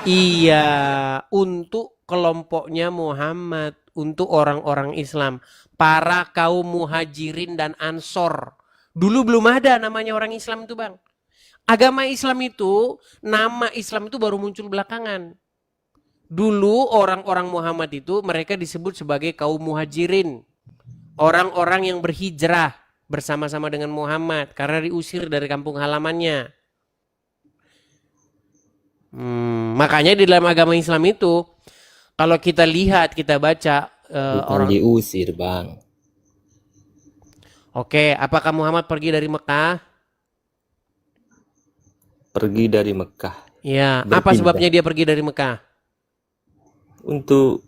Iya, untuk kelompoknya Muhammad, untuk orang-orang Islam, para kaum muhajirin dan ansor. Dulu belum ada namanya orang Islam itu, Bang. Agama Islam itu, nama Islam itu baru muncul belakangan. Dulu orang-orang Muhammad itu mereka disebut sebagai kaum muhajirin. Orang-orang yang berhijrah bersama-sama dengan Muhammad karena diusir dari kampung halamannya. Makanya di dalam agama Islam itu kalau kita lihat, kita baca Bukan orang, diusir, Bang. oke, apakah Muhammad pergi dari Mekah? Pergi dari Mekah, Ya, apa berpindah sebabnya dia pergi dari Mekah? untuk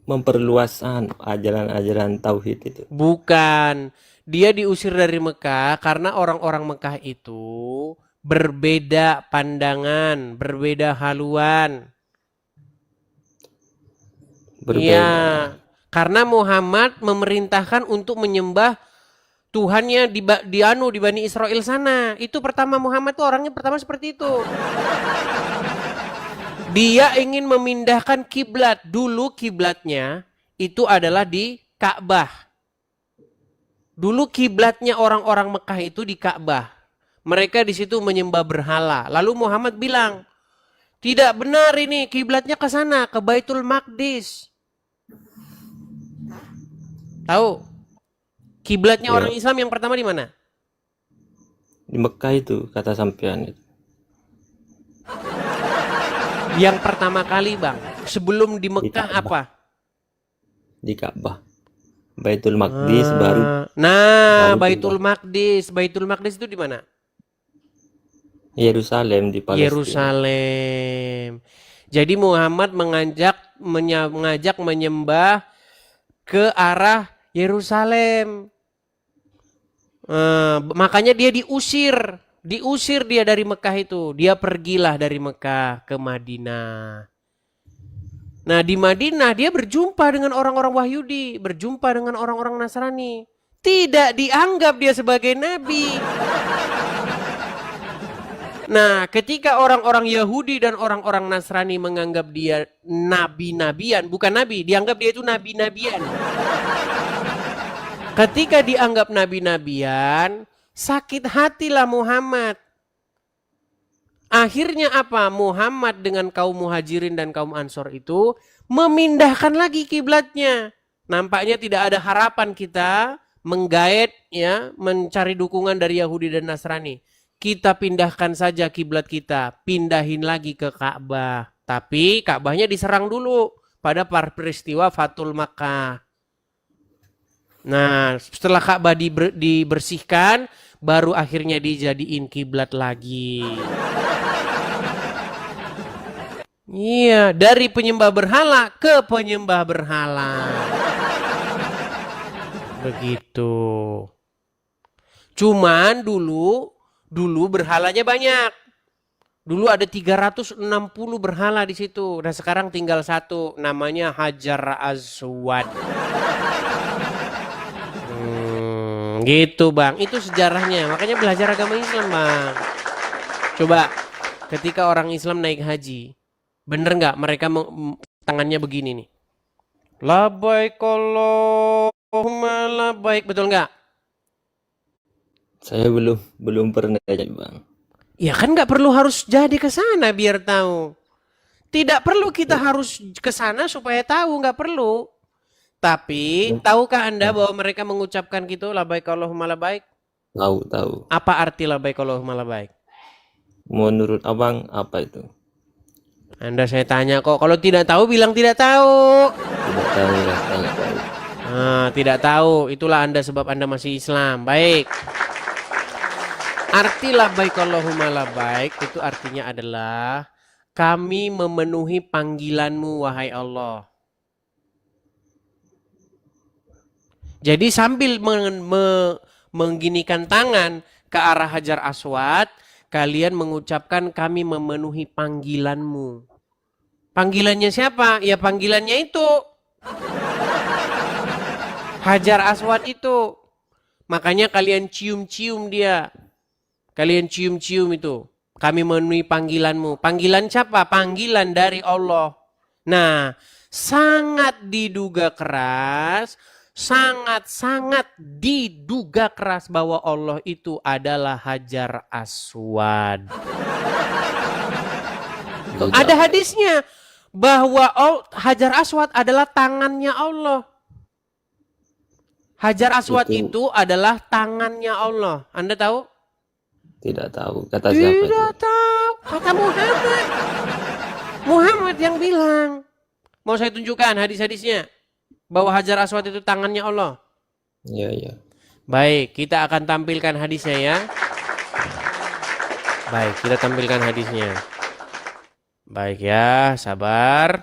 memperluas ajaran-ajaran tauhid itu. Bukan, dia diusir dari Mekah karena orang-orang Mekah itu berbeda pandangan, berbeda haluan. Iya, Berbeda. karena Muhammad memerintahkan untuk menyembah Tuhannya di Bani Israel sana. Itu pertama Muhammad tuh orangnya pertama seperti itu. Dia ingin memindahkan kiblat. Dulu kiblatnya itu adalah di Ka'bah. Dulu kiblatnya orang-orang Mekah itu di Ka'bah. Mereka di situ menyembah berhala. Lalu Muhammad bilang, tidak benar ini, kiblatnya ke sana, ke Baitul Maqdis. Tahu? Kiblatnya orang Ya, Islam yang pertama di mana? di Mekah itu kata sampean itu. Yang pertama kali, Bang. Sebelum di Di Mekah Ka'bah, apa? di Ka'bah. Baitul Maqdis baru Nah, baru Baitul pindah Maqdis. Baitul Maqdis itu di mana? Yerusalem di Palestina. Yerusalem. Jadi Muhammad mengajak menyembah ke arah Yerusalem. Makanya dia diusir dia dari Mekah itu. Dia pergilah dari Mekah ke Madinah. Nah di Madinah dia berjumpa dengan orang-orang Wahyudi, berjumpa dengan orang-orang Nasrani. Tidak dianggap dia sebagai nabi. Nah, ketika orang-orang Yahudi dan orang-orang Nasrani menganggap dia nabi-nabian, bukan nabi, dianggap dia itu nabi-nabian. Ketika dianggap nabi-nabian, sakit hatilah Muhammad. Akhirnya apa? Muhammad dengan kaum muhajirin dan kaum ansor itu memindahkan lagi kiblatnya. Nampaknya tidak ada harapan kita menggait ya, mencari dukungan dari Yahudi dan Nasrani. Kita pindahkan saja kiblat kita, pindahin lagi ke Ka'bah. Tapi Ka'bahnya diserang dulu pada peristiwa Fatul Makkah. Nah, setelah Ka'bah dibersihkan, baru akhirnya dijadiin kiblat lagi. Iya, dari penyembah berhala ke penyembah berhala. Begitu. Cuman dulu berhalanya banyak. Dulu ada 360 berhala di situ. Nah, sekarang tinggal satu, namanya Hajar Aswad. Gitu, Bang. Itu sejarahnya. Makanya belajar agama Islam, Bang. Coba ketika orang Islam naik haji, bener nggak mereka tangannya begini nih? Labaik Allahumma labaik, betul nggak? Saya belum belum pernah jadi, Bang. Ya kan nggak perlu harus jadi ke sana biar tahu. Tidak perlu kita Ya, harus ke sana supaya tahu, nggak perlu. Tapi ya, tahukah Anda ya. bahwa mereka mengucapkan gitu labaik Allahumma labaik? Tahu tahu. Apa arti labaik Allahumma labaik? Menurut Abang apa itu? Anda saya tanya kok, kalau tidak tahu bilang tidak tahu. Tidak tahu ya, saya tahu. Tidak tahu, itulah Anda sebab Anda masih Islam. Baik. Arti labbaik Allahumma labbaik itu artinya adalah kami memenuhi panggilanmu wahai Allah. Jadi sambil mengginikan tangan ke arah Hajar Aswad, kalian mengucapkan kami memenuhi panggilanmu. Panggilannya siapa? Ya panggilannya itu. Hajar Aswad itu. Makanya kalian cium-cium dia. Kalian cium-cium itu. Kami memenuhi panggilanmu. Panggilan siapa? Panggilan dari Allah. Nah, sangat diduga keras, sangat-sangat diduga keras bahwa Allah itu adalah Hajar Aswad. Tidak. Ada hadisnya bahwa Hajar Aswad adalah tangannya Allah. Hajar Aswad itu adalah tangannya Allah. Anda tahu? Tidak tahu. Kata siapa itu? Tidak tahu. Kata Muhammad. Muhammad yang bilang. Mau saya tunjukkan hadis-hadisnya. Bahwa Hajar Aswad itu tangannya Allah. Iya, iya. Baik, kita akan tampilkan hadisnya ya. Baik, kita tampilkan hadisnya. Baik ya, sabar.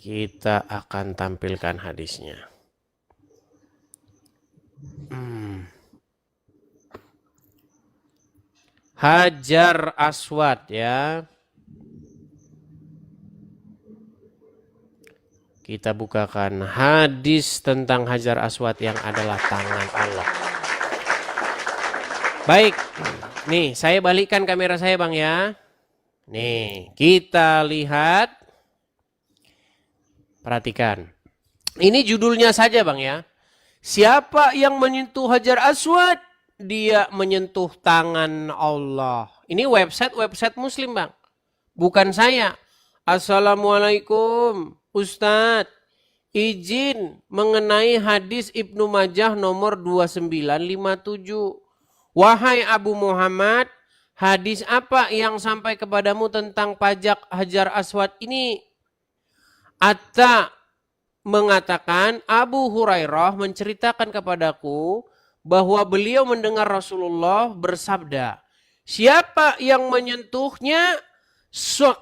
Kita akan tampilkan hadisnya. Hajar Aswad ya. Kita bukakan hadis tentang Hajar Aswad yang adalah tangan Allah. Baik. Nih, saya balikkan kamera saya, Bang ya. Nih, kita lihat. Perhatikan. Ini judulnya saja, Bang ya. Siapa yang menyentuh Hajar Aswad? Dia menyentuh tangan Allah. Ini website Muslim, Bang. Bukan saya. Assalamualaikum, Ustadz. Izin mengenai hadis Ibnu Majah nomor 2957. Wahai Abu Muhammad, hadis apa yang sampai kepadamu tentang pajak Hajar Aswad ini? Atta mengatakan Abu Hurairah menceritakan kepadaku bahwa beliau mendengar Rasulullah bersabda, siapa yang menyentuhnya,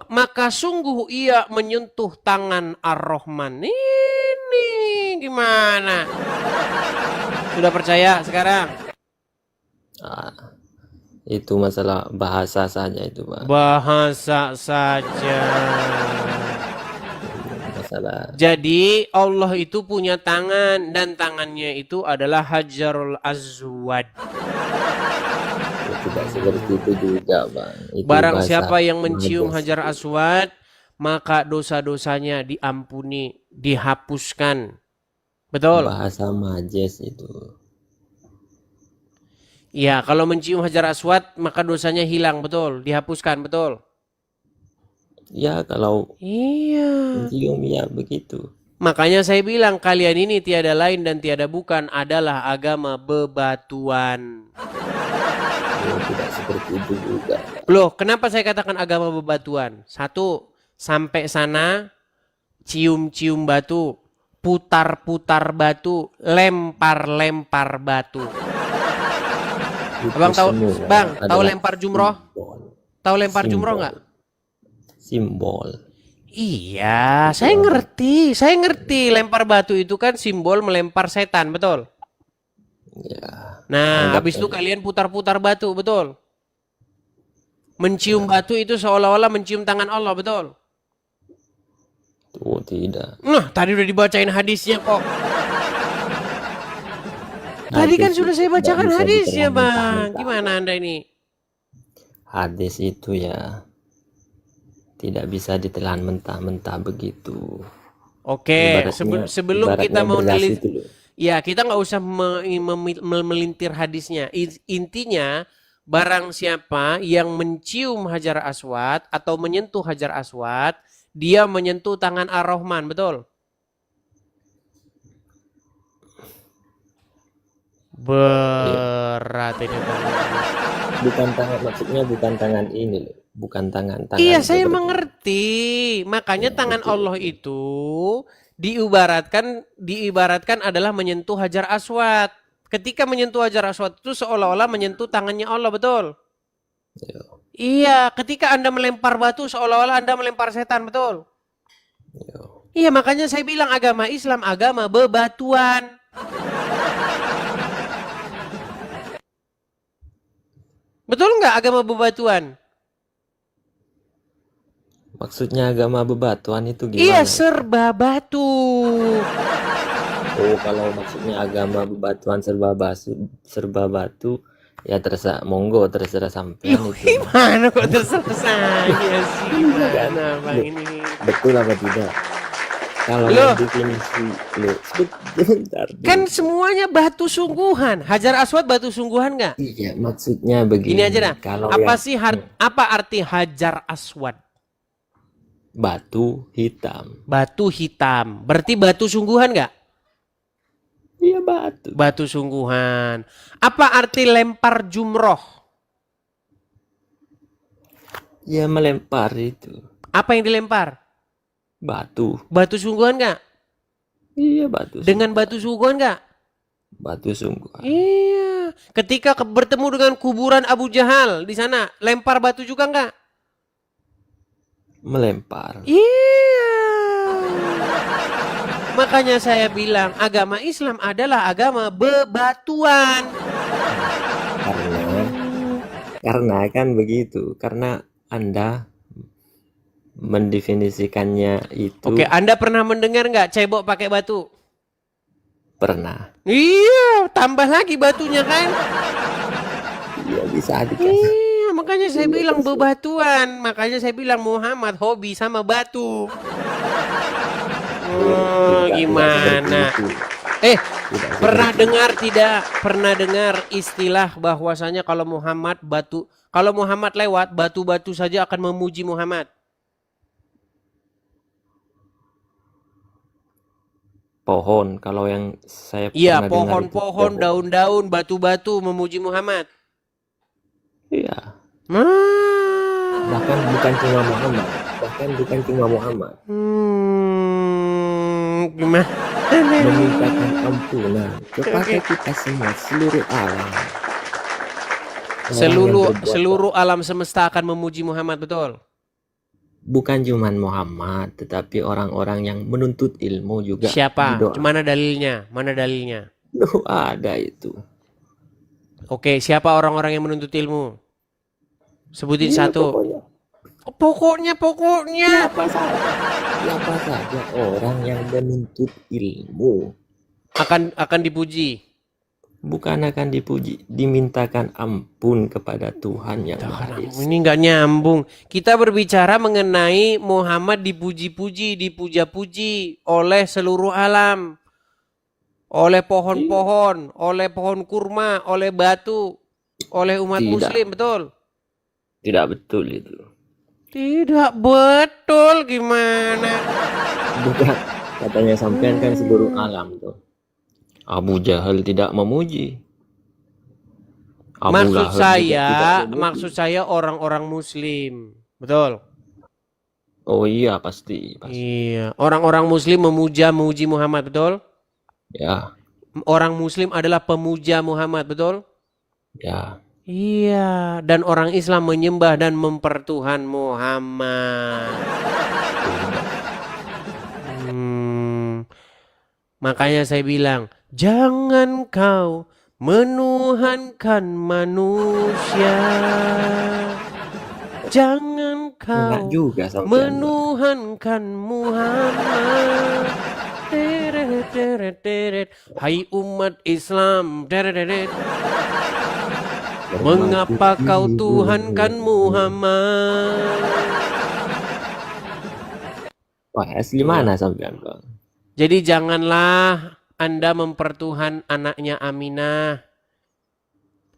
maka sungguh ia menyentuh tangan Ar-Rahman. Ini gimana? Sudah percaya sekarang? Itu masalah bahasa saja itu, Pak. Bahasa saja. Masalah. Jadi Allah itu punya tangan dan tangannya itu adalah Hajarul Aswad. Tidak seperti itu juga, Bang. Itu Barang bahasa siapa yang mencium majas. Hajar Aswad, maka dosa-dosanya diampuni, dihapuskan. Betul? Bahasa majas itu. Iya, kalau mencium Hajar Aswad, maka dosanya hilang, betul? Dihapuskan, betul? Ya, kalau Iya. mencium ya begitu. Makanya saya bilang kalian ini tiada lain dan tiada bukan adalah agama bebatuan. Tidak seperti itu juga. Loh, kenapa saya katakan agama bebatuan? Satu, sampai sana cium-cium batu, putar-putar batu, lempar-lempar batu. Itu Abang tahu, semua Bang, tahu adalah lempar jumroh? simbol. Tahu lempar Simbol. jumroh nggak? Simbol. Iya, saya ngerti. Saya ngerti. Lempar batu itu kan simbol melempar setan, betul? Ya. Nah, Anggap habis itu saja. kalian putar-putar batu, betul? Mencium batu itu seolah-olah mencium tangan Allah, betul? Oh, tidak. Nah, tadi udah dibacain hadisnya kok. Tadi kan Hadis sudah itu saya tidak bacakan bisa hadisnya, ditelan Bang. mentah-mentah. Gimana Anda ini? Hadis itu ya tidak bisa ditelan mentah-mentah begitu. Oke, Ibaratnya- sebelum kita ibaratnya mau beras nelit, itu loh. ya kita nggak usah melintir hadisnya. Intinya, barang siapa yang mencium Hajar Aswad atau menyentuh Hajar Aswad, dia menyentuh tangan Ar-Rahman, betul? Berat ini, Bang. Bukan tangan, maksudnya bukan tangan ini loh. Bukan tangan Iya, saya seperti- mengerti. Makanya Ya, tangan betul. Allah itu diibaratkan adalah menyentuh Hajar Aswad. Ketika menyentuh Hajar Aswad itu seolah-olah menyentuh tangannya Allah, betul? Ya, Iya, ketika Anda melempar batu seolah-olah Anda melempar setan, betul? ya. Iya, makanya saya bilang agama Islam agama bebatuan. Betul nggak agama bebatuan? Maksudnya agama bebatuan itu Iya, gimana? serba batu. Oh, kalau maksudnya agama bebatuan serba batu, Ya terserah, monggo terserah sampean Loh, itu. gimana kok terserah saya sih? Iya kan? Gimana bang Loh, ini? betul apa tidak? Kalau Loh, definisi lo sebentar kan dulu. semuanya batu sungguhan. Hajar Aswad batu sungguhan nggak? Iya, maksudnya Gini aja begini. dah. Kalau Apa yang sih apa arti Hajar Aswad? batu hitam, Batu hitam. Berarti batu sungguhan nggak? iya batu. Batu sungguhan. Apa arti lempar jumroh? Ya melempar itu Apa yang dilempar? batu. Batu sungguhan nggak? Iya batu. Dengan batu sungguhan nggak? Batu sungguhan. Iya. Ketika bertemu dengan kuburan Abu Jahal di sana, lempar batu juga nggak? Melempar. Iya. Makanya saya bilang agama Islam adalah agama bebatuan. Karena kan begitu. Karena Anda mendefinisikannya itu Oke, Anda pernah mendengar nggak cebok pakai batu? pernah. Iya, tambah lagi batunya kan? Iya bisa dikasih. Iya, makanya saya bilang bebatuan. Makanya saya bilang Muhammad hobi sama batu. Oh, gimana? Pernah dengar tidak? Pernah dengar istilah bahwasanya kalau Muhammad lewat, batu-batu saja akan memuji Muhammad. Pohon, kalau yang saya Iya, pernah dengar itu pohon-pohon, daun-daun, batu-batu memuji Muhammad. Iya. Ah. Bahkan bukan cuma Muhammad. Gimana? Memintakan ampunan kepada kita semua, seluruh alam. Seluruh alam semesta akan memuji Muhammad, betul? Bukan cuma Muhammad, tetapi orang-orang yang menuntut ilmu juga. Siapa? Berdoa. Mana dalilnya? Mana dalilnya? Loh, ada itu. Oke, siapa orang-orang yang menuntut ilmu? Sebutin Iya, satu. Pokoknya. Siapa saja orang yang menuntut ilmu Akan dipuji. bukan akan dipuji, dimintakan ampun kepada Tuhan yang Maha Esa. Ini nggak nyambung. Kita berbicara mengenai Muhammad dipuji-puji, dipuja-puji oleh seluruh alam. Oleh pohon-pohon, oleh pohon kurma, oleh batu, oleh umat muslim, betul? Tidak betul itu. Tidak betul, gimana? Bukan, katanya sampean kan seluruh alam tuh. Abu Jahal tidak memuji. Maksud saya orang-orang muslim, betul? Oh iya, pasti. Iya, orang-orang muslim memuji Muhammad, betul? Ya. Orang muslim adalah pemuja Muhammad, betul? Ya. Iya, dan orang Islam menyembah dan mempertuhan Muhammad. Makanya saya bilang, jangan kau menuhankan manusia. Jangan kau menuhankan Muhammad. Hai umat Islam. Mengapa kau tuhankan Muhammad? Wah, asli mana sampean, Bang? Jadi janganlah Anda mempertuhan anaknya Aminah.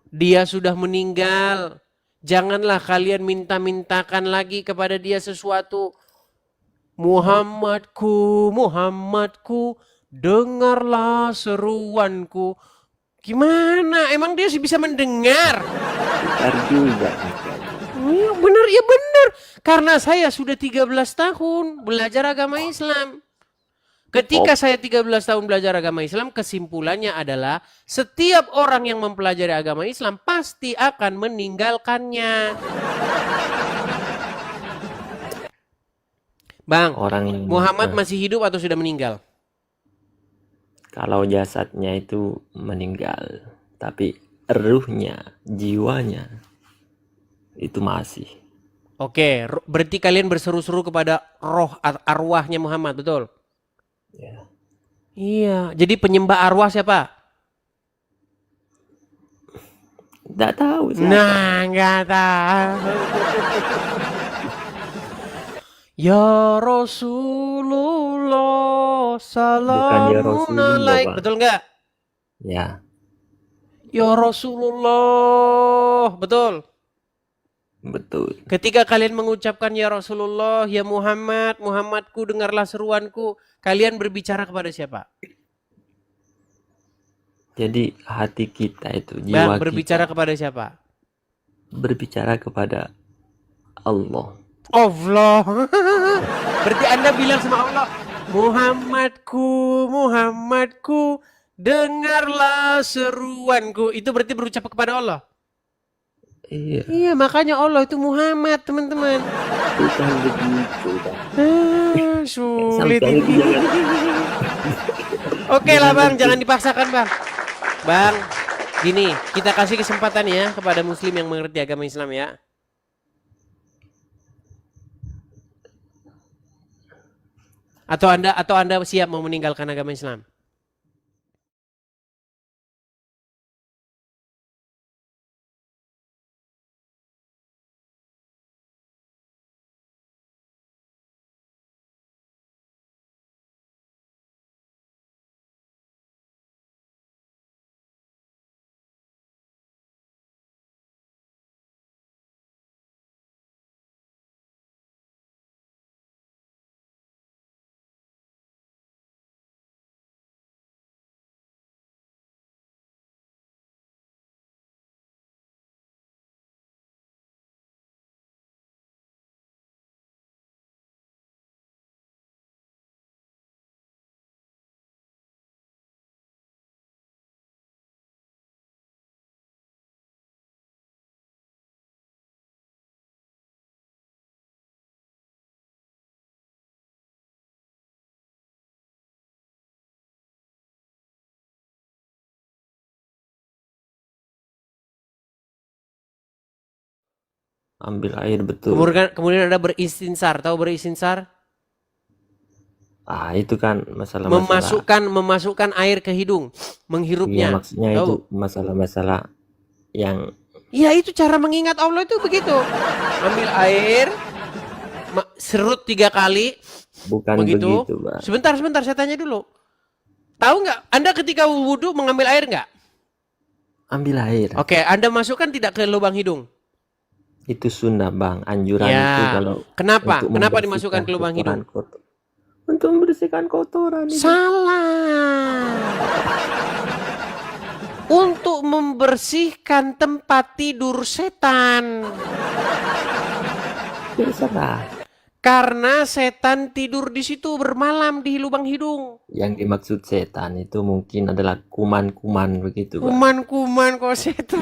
Dia sudah meninggal. Janganlah kalian minta-mintakan lagi kepada dia sesuatu. Muhammadku, dengarlah seruanku. Gimana? Emang dia sih bisa mendengar? Benar juga. Benar, ya benar. Karena saya sudah 13 tahun belajar agama Islam. Ketika saya 13 tahun belajar agama Islam, kesimpulannya adalah setiap orang yang mempelajari agama Islam pasti akan meninggalkannya. Bang, Muhammad masih hidup atau sudah meninggal? Kalau jasadnya itu meninggal, tapi ruhnya, jiwanya itu masih. Oke, berarti kalian berseru-seru kepada roh arwahnya Muhammad, betul? Ya. Iya, jadi penyembah arwah siapa? Nggak tahu siapa. Nah, nggak tahu. Ya Rasulullah, Bukan ya salamun Rasulullah, alaik. Bang. Betul nggak? Ya, Ya Rasulullah, betul. betul. Ketika kalian mengucapkan ya Rasulullah, ya Muhammad, Muhammadku, dengarlah seruanku. Kalian berbicara kepada siapa? Jadi hati kita itu, Bang, jiwa berbicara kita kepada siapa? berbicara kepada Allah. Allah. Berarti Anda bilang sama Allah, Muhammadku, Muhammadku, dengarlah seruanku. Itu berarti berucap kepada Allah. Iya, Iya, makanya Allah itu Muhammad, teman-teman. bukan begitu, Bang. Sulit Sampai itu ini. jangan. Oke lah Bang, jangan dipaksakan Bang. Bang, gini, kita kasih kesempatan ya kepada muslim yang mengerti agama Islam ya. Atau Anda siap mau meninggalkan agama Islam? Ambil air, betul. Kemudian Anda beristinsar, tahu beristinsar? Itu kan masalah-masalah. Memasukkan air ke hidung, Iya, menghirupnya. maksudnya Tahu? itu masalah-masalah yang Ya itu cara mengingat Allah itu begitu. Ambil air, serut 3 kali, bukan begitu. begitu, Bang. Sebentar, saya tanya dulu. Tahu nggak? Anda ketika wudhu mengambil air nggak? Ambil air. Oke, Anda masukkan tidak ke lubang hidung? Itu sunnah, Bang. Anjuran Ya. itu kalau Kenapa? untuk Kenapa membersihkan dimasukkan ke lubang hidung? kotoran-kotor. Untuk membersihkan kotoran itu. Salah. Untuk membersihkan tempat tidur setan. Terserah. Karena setan tidur di situ bermalam di lubang hidung. Yang dimaksud setan itu mungkin adalah kuman-kuman begitu, Bang. Kuman-kuman kok setan.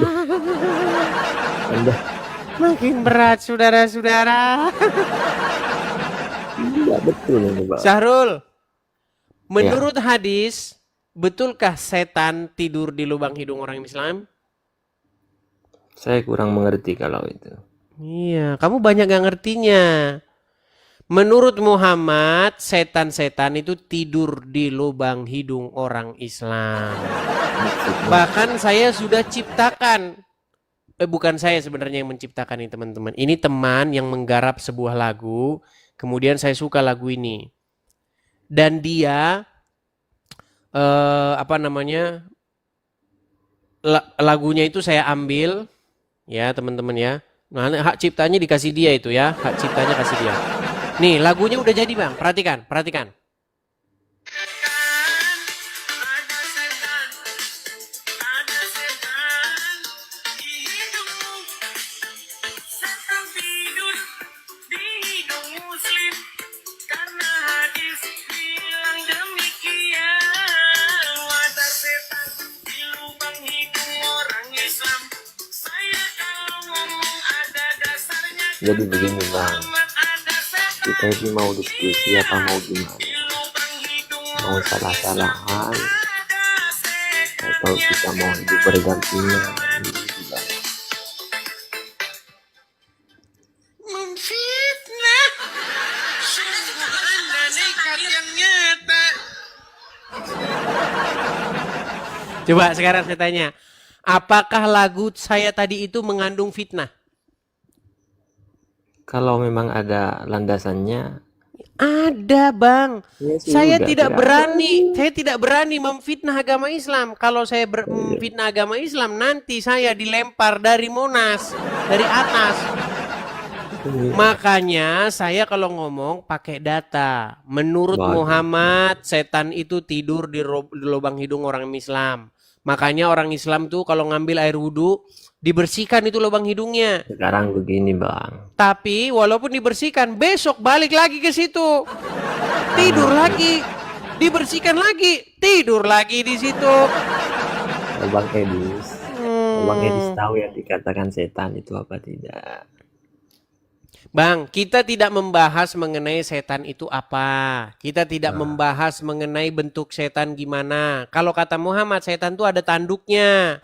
Anda Makin berat saudara-saudara. iya betul ini, Bang. Syahrul, menurut hadis, betulkah setan tidur di lubang hidung orang Islam? Saya kurang mengerti kalau itu. Iya, kamu banyak gak ngertinya. Menurut Muhammad, setan-setan itu tidur di lubang hidung orang Islam. Maksudnya, Bahkan saya sudah ciptakan. Bukan saya sebenarnya yang menciptakan ini teman-teman. Ini teman yang menggarap sebuah lagu. Kemudian saya suka lagu ini. Dan dia, lagunya itu saya ambil. Ya teman-teman ya. Nah, hak ciptanya dikasih dia itu ya. Hak ciptanya kasih dia. Nih lagunya udah jadi Bang. Perhatikan. jadi begini, Bang. Kita ini mau diskusi apa mau gimana? Mau salah-salahan atau kita mau hidup berdampingan? Gitu, Bang. Memfitnah. Sungguh Anda nekat yang nyata. Coba sekarang saya tanya, Apakah lagu saya tadi itu mengandung fitnah? Kalau memang ada landasannya, Ada, Bang. ya Saya sudah, tidak silahkan. berani memfitnah agama Islam. Kalau saya memfitnah agama Islam, nanti saya dilempar dari Monas, dari atas. Makanya saya kalau ngomong pakai data. Menurut Bagus. Muhammad, setan itu tidur di lubang hidung orang Islam. Makanya orang Islam tuh kalau ngambil air wudhu, dibersihkan itu lubang hidungnya. Sekarang begini, Bang. Tapi walaupun dibersihkan, besok balik lagi ke situ. Tidur lagi. Dibersihkan lagi. Tidur lagi di situ. Bang Edis. Bang Edis tahu yang dikatakan setan itu apa tidak? Bang, kita tidak membahas mengenai setan itu apa. Kita tidak membahas mengenai bentuk setan gimana. Kalau kata Muhammad, setan itu ada tanduknya.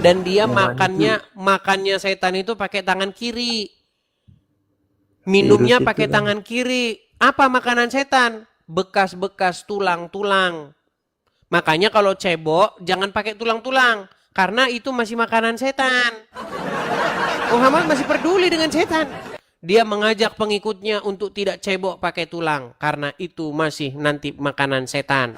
Dan dia makannya setan itu pakai tangan kiri. Minumnya pakai tangan kiri. Apa makanan setan? Bekas-bekas tulang-tulang. Makanya kalau cebok jangan pakai tulang-tulang. Karena itu masih makanan setan. Muhammad masih peduli dengan setan. Dia mengajak pengikutnya untuk tidak cebok pakai tulang. Karena itu masih nanti makanan setan.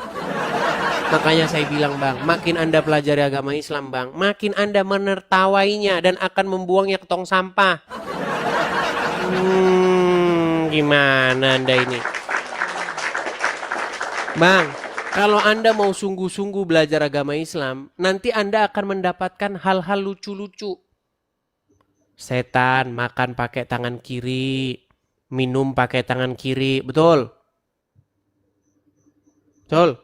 Makanya saya bilang, Bang, makin Anda pelajari agama Islam, Bang, makin Anda menertawainya dan akan membuangnya ke tong sampah. Gimana Anda ini? Bang, kalau Anda mau sungguh-sungguh belajar agama Islam, nanti Anda akan mendapatkan hal-hal lucu-lucu. Setan makan pakai tangan kiri, minum pakai tangan kiri, betul? Betul?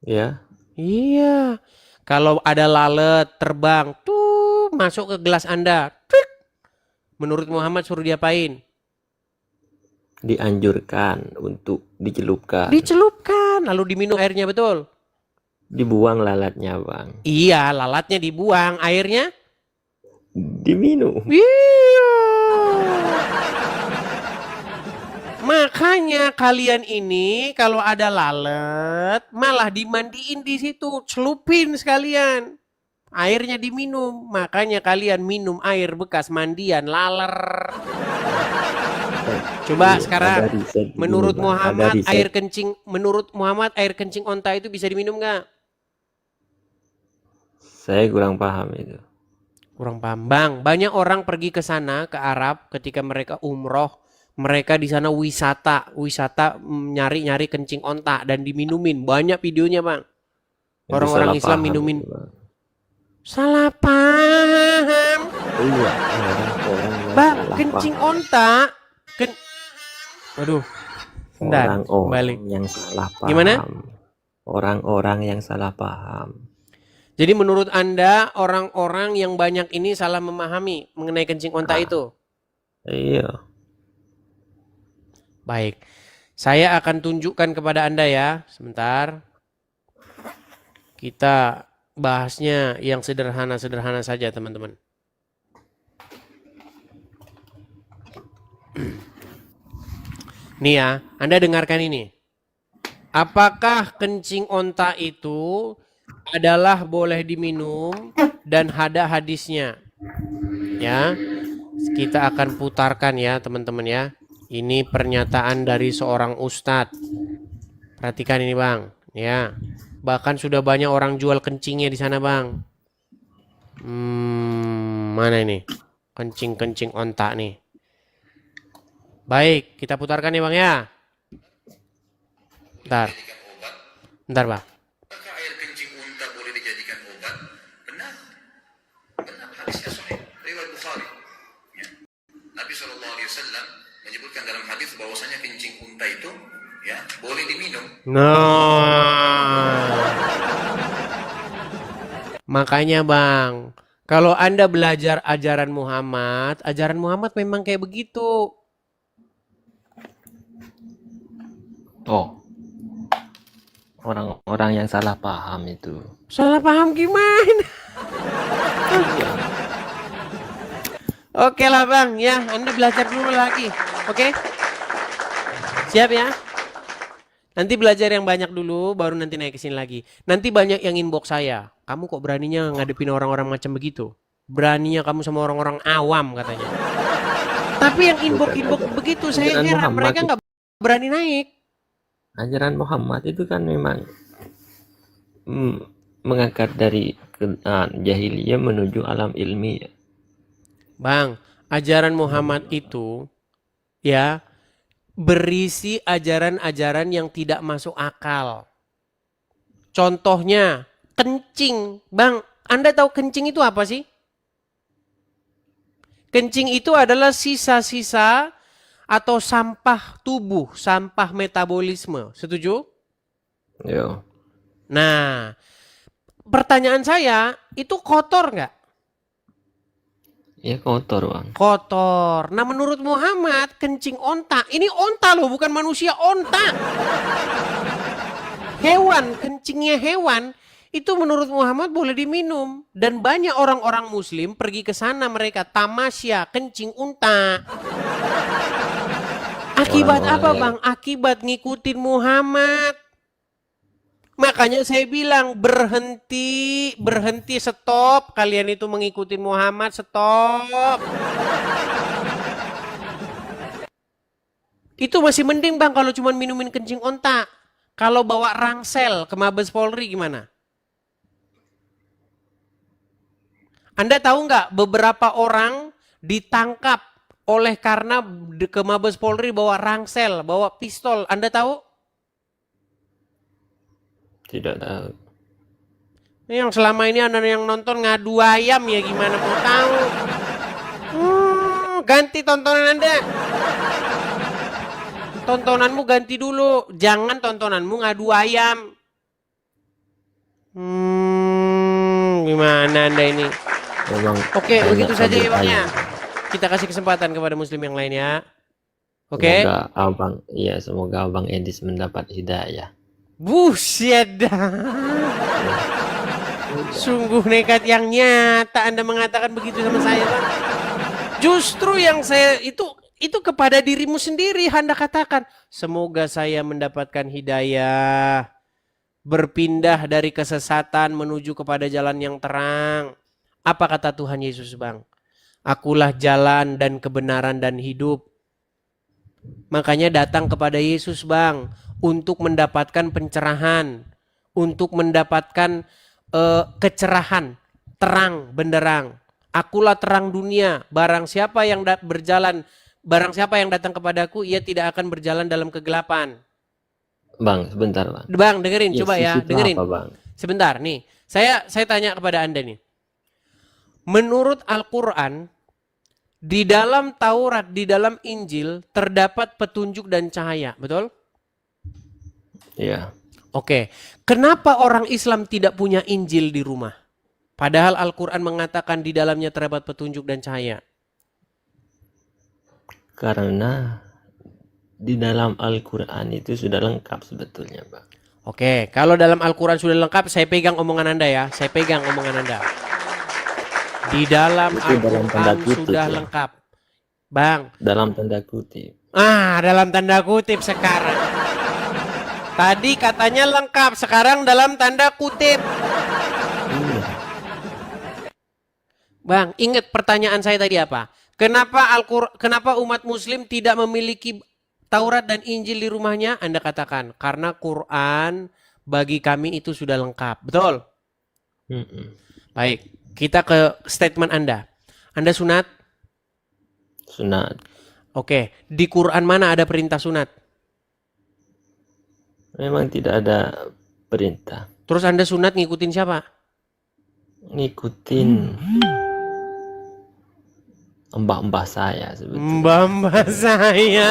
Ya. Iya. Kalau ada lalat terbang, tuh masuk ke gelas Anda. Tuik. Menurut Muhammad suruh diapain? Dianjurkan untuk dicelupkan. Dicelupkan, lalu diminum airnya, betul? Dibuang lalatnya, Bang. Iya, lalatnya dibuang, airnya Diminum. iya. Makanya kalian ini kalau ada lalat malah dimandiin di situ, celupin sekalian. Airnya diminum. Makanya kalian minum air bekas mandian laler. Coba sekarang menurut Muhammad menurut Muhammad air kencing onta itu bisa diminum nggak? Saya kurang paham itu. Kurang paham, Bang. Banyak orang pergi ke sana, ke Arab, ketika mereka umroh, mereka di sana wisata nyari-nyari kencing onta dan diminumin. Banyak videonya, Bang. Orang-orang Islam minumin. Itu, Bang. Salah paham. Iya, orang-orang yang Bang, salah kencing paham. onta. Waduh. Bentar, Orang-orang balik. yang salah paham. Gimana? Orang-orang yang salah paham. Jadi menurut Anda orang-orang yang banyak ini salah memahami mengenai kencing onta itu? Iya. Baik. Saya akan tunjukkan kepada Anda ya. Sebentar. Kita bahasnya yang sederhana-sederhana saja, teman-teman. Nih ya, Anda dengarkan ini. Apakah kencing onta itu adalah boleh diminum dan ada hadisnya? Ya, kita akan putarkan ya teman-teman ya. Ini pernyataan dari seorang ustadz. Perhatikan ini Bang, ya. Bahkan sudah banyak orang jual kencingnya di sana Bang. Mana ini? Kencing-kencing onta nih. Baik, kita putarkan ya Bang ya. Bentar. Bentar Bang. Apakah air kencing unta boleh dijadikan obat? Benar. Benar. Hadisnya sahih. Riwayat Bukhari. Ya. Nabi SAW menyebutkan dalam hadis bahwasanya kencing unta itu ya boleh diminum. Nah. Makanya Bang, kalau Anda belajar ajaran Muhammad memang kayak begitu. Oh. Orang-orang yang salah paham itu. Salah paham gimana? Oke lah Bang, ya Anda belajar dulu lagi. Oke? Siap ya? Nanti belajar yang banyak dulu, baru nanti naik ke sini lagi. Nanti banyak yang inbox saya. Kamu kok beraninya ngadepin orang-orang macam begitu? Beraninya kamu sama orang-orang awam katanya. Tapi yang inbox-inbox begitu saya Ajaran heran. Muhammad Mereka nggak berani naik. Ajaran Muhammad itu kan memang mengangkat dari jahiliyah menuju alam ilmiah. Bang, ajaran Muhammad itu ya berisi ajaran-ajaran yang tidak masuk akal. Contohnya kencing. Bang, Anda tahu kencing itu apa sih? Kencing itu adalah sisa-sisa atau sampah tubuh, sampah metabolisme. Setuju? Yo, Nah, pertanyaan saya, itu kotor nggak? ya kotor bang. Kotor. Nah, menurut Muhammad, kencing onta. Ini onta loh, bukan manusia, onta. Hewan, kencingnya hewan. Itu menurut Muhammad boleh diminum. Dan banyak orang-orang muslim pergi ke sana mereka tamasya, kencing unta. Akibat Orang-orang apa yang- bang? Akibat ngikutin Muhammad. Makanya saya bilang berhenti, berhenti, stop. Kalian itu mengikuti Muhammad, stop. Itu masih mending bang kalau cuma minumin kencing onta. Kalau bawa rangsel ke Mabes Polri gimana? Anda tahu nggak beberapa orang ditangkap oleh karena ke Mabes Polri bawa rangsel, bawa pistol. Anda tahu? Tidak tahu. Yang selama ini Anda yang nonton ngadu ayam ya gimana mau tahu? Ganti tontonan Anda. Tontonanmu ganti dulu. Jangan tontonanmu ngadu ayam. Gimana Anda ini? Memang Oke, banyak begitu saja ya Bang kabur ya. ayam. Kita kasih kesempatan kepada muslim yang lain ya. Oke. Semoga Abang Edis mendapat hidayah. Buset dah. Sungguh nekat yang nyata Anda mengatakan begitu sama saya, Bang. Justru yang saya itu kepada dirimu sendiri Anda katakan, semoga saya mendapatkan hidayah, berpindah dari kesesatan menuju kepada jalan yang terang. Apa kata Tuhan Yesus, Bang? Akulah jalan dan kebenaran dan hidup. Makanya datang kepada Yesus, Bang, untuk mendapatkan pencerahan, untuk mendapatkan kecerahan, terang benderang. Akulah terang dunia. Barang siapa yang datang kepadaku, ia tidak akan berjalan dalam kegelapan. Bang, sebentar bang. Bang, dengerin, coba ya, Yesus itu dengerin. apa, Bang? Sebentar, nih. Saya tanya kepada Anda nih. Menurut Al-Quran, di dalam Taurat, di dalam Injil, terdapat petunjuk dan cahaya, betul? Iya. Oke, kenapa orang Islam tidak punya Injil di rumah? Padahal Al-Quran mengatakan di dalamnya terdapat petunjuk dan cahaya. Karena di dalam Al-Quran itu sudah lengkap sebetulnya, Bang. Oke, kalau dalam Al-Quran sudah lengkap, saya pegang omongan Anda ya. Saya pegang omongan Anda. Di dalam Itu dalam tanda Al-Quran kutip, sudah ya. lengkap. Bang, Dalam tanda kutip. dalam tanda kutip sekarang. Tadi katanya lengkap, sekarang dalam tanda kutip. Iya. Bang, ingat pertanyaan saya tadi apa? Kenapa umat muslim tidak memiliki Taurat dan Injil di rumahnya? Anda katakan, karena Quran bagi kami itu sudah lengkap. Betul? Mm-mm. Baik, kita ke statement Anda. Anda sunat? Sunat. Oke, di Quran mana ada perintah sunat? Memang tidak ada perintah. Terus Anda sunat ngikutin siapa? Ngikutin mbah-mbah saya sebetulnya. Mbah-mbah saya.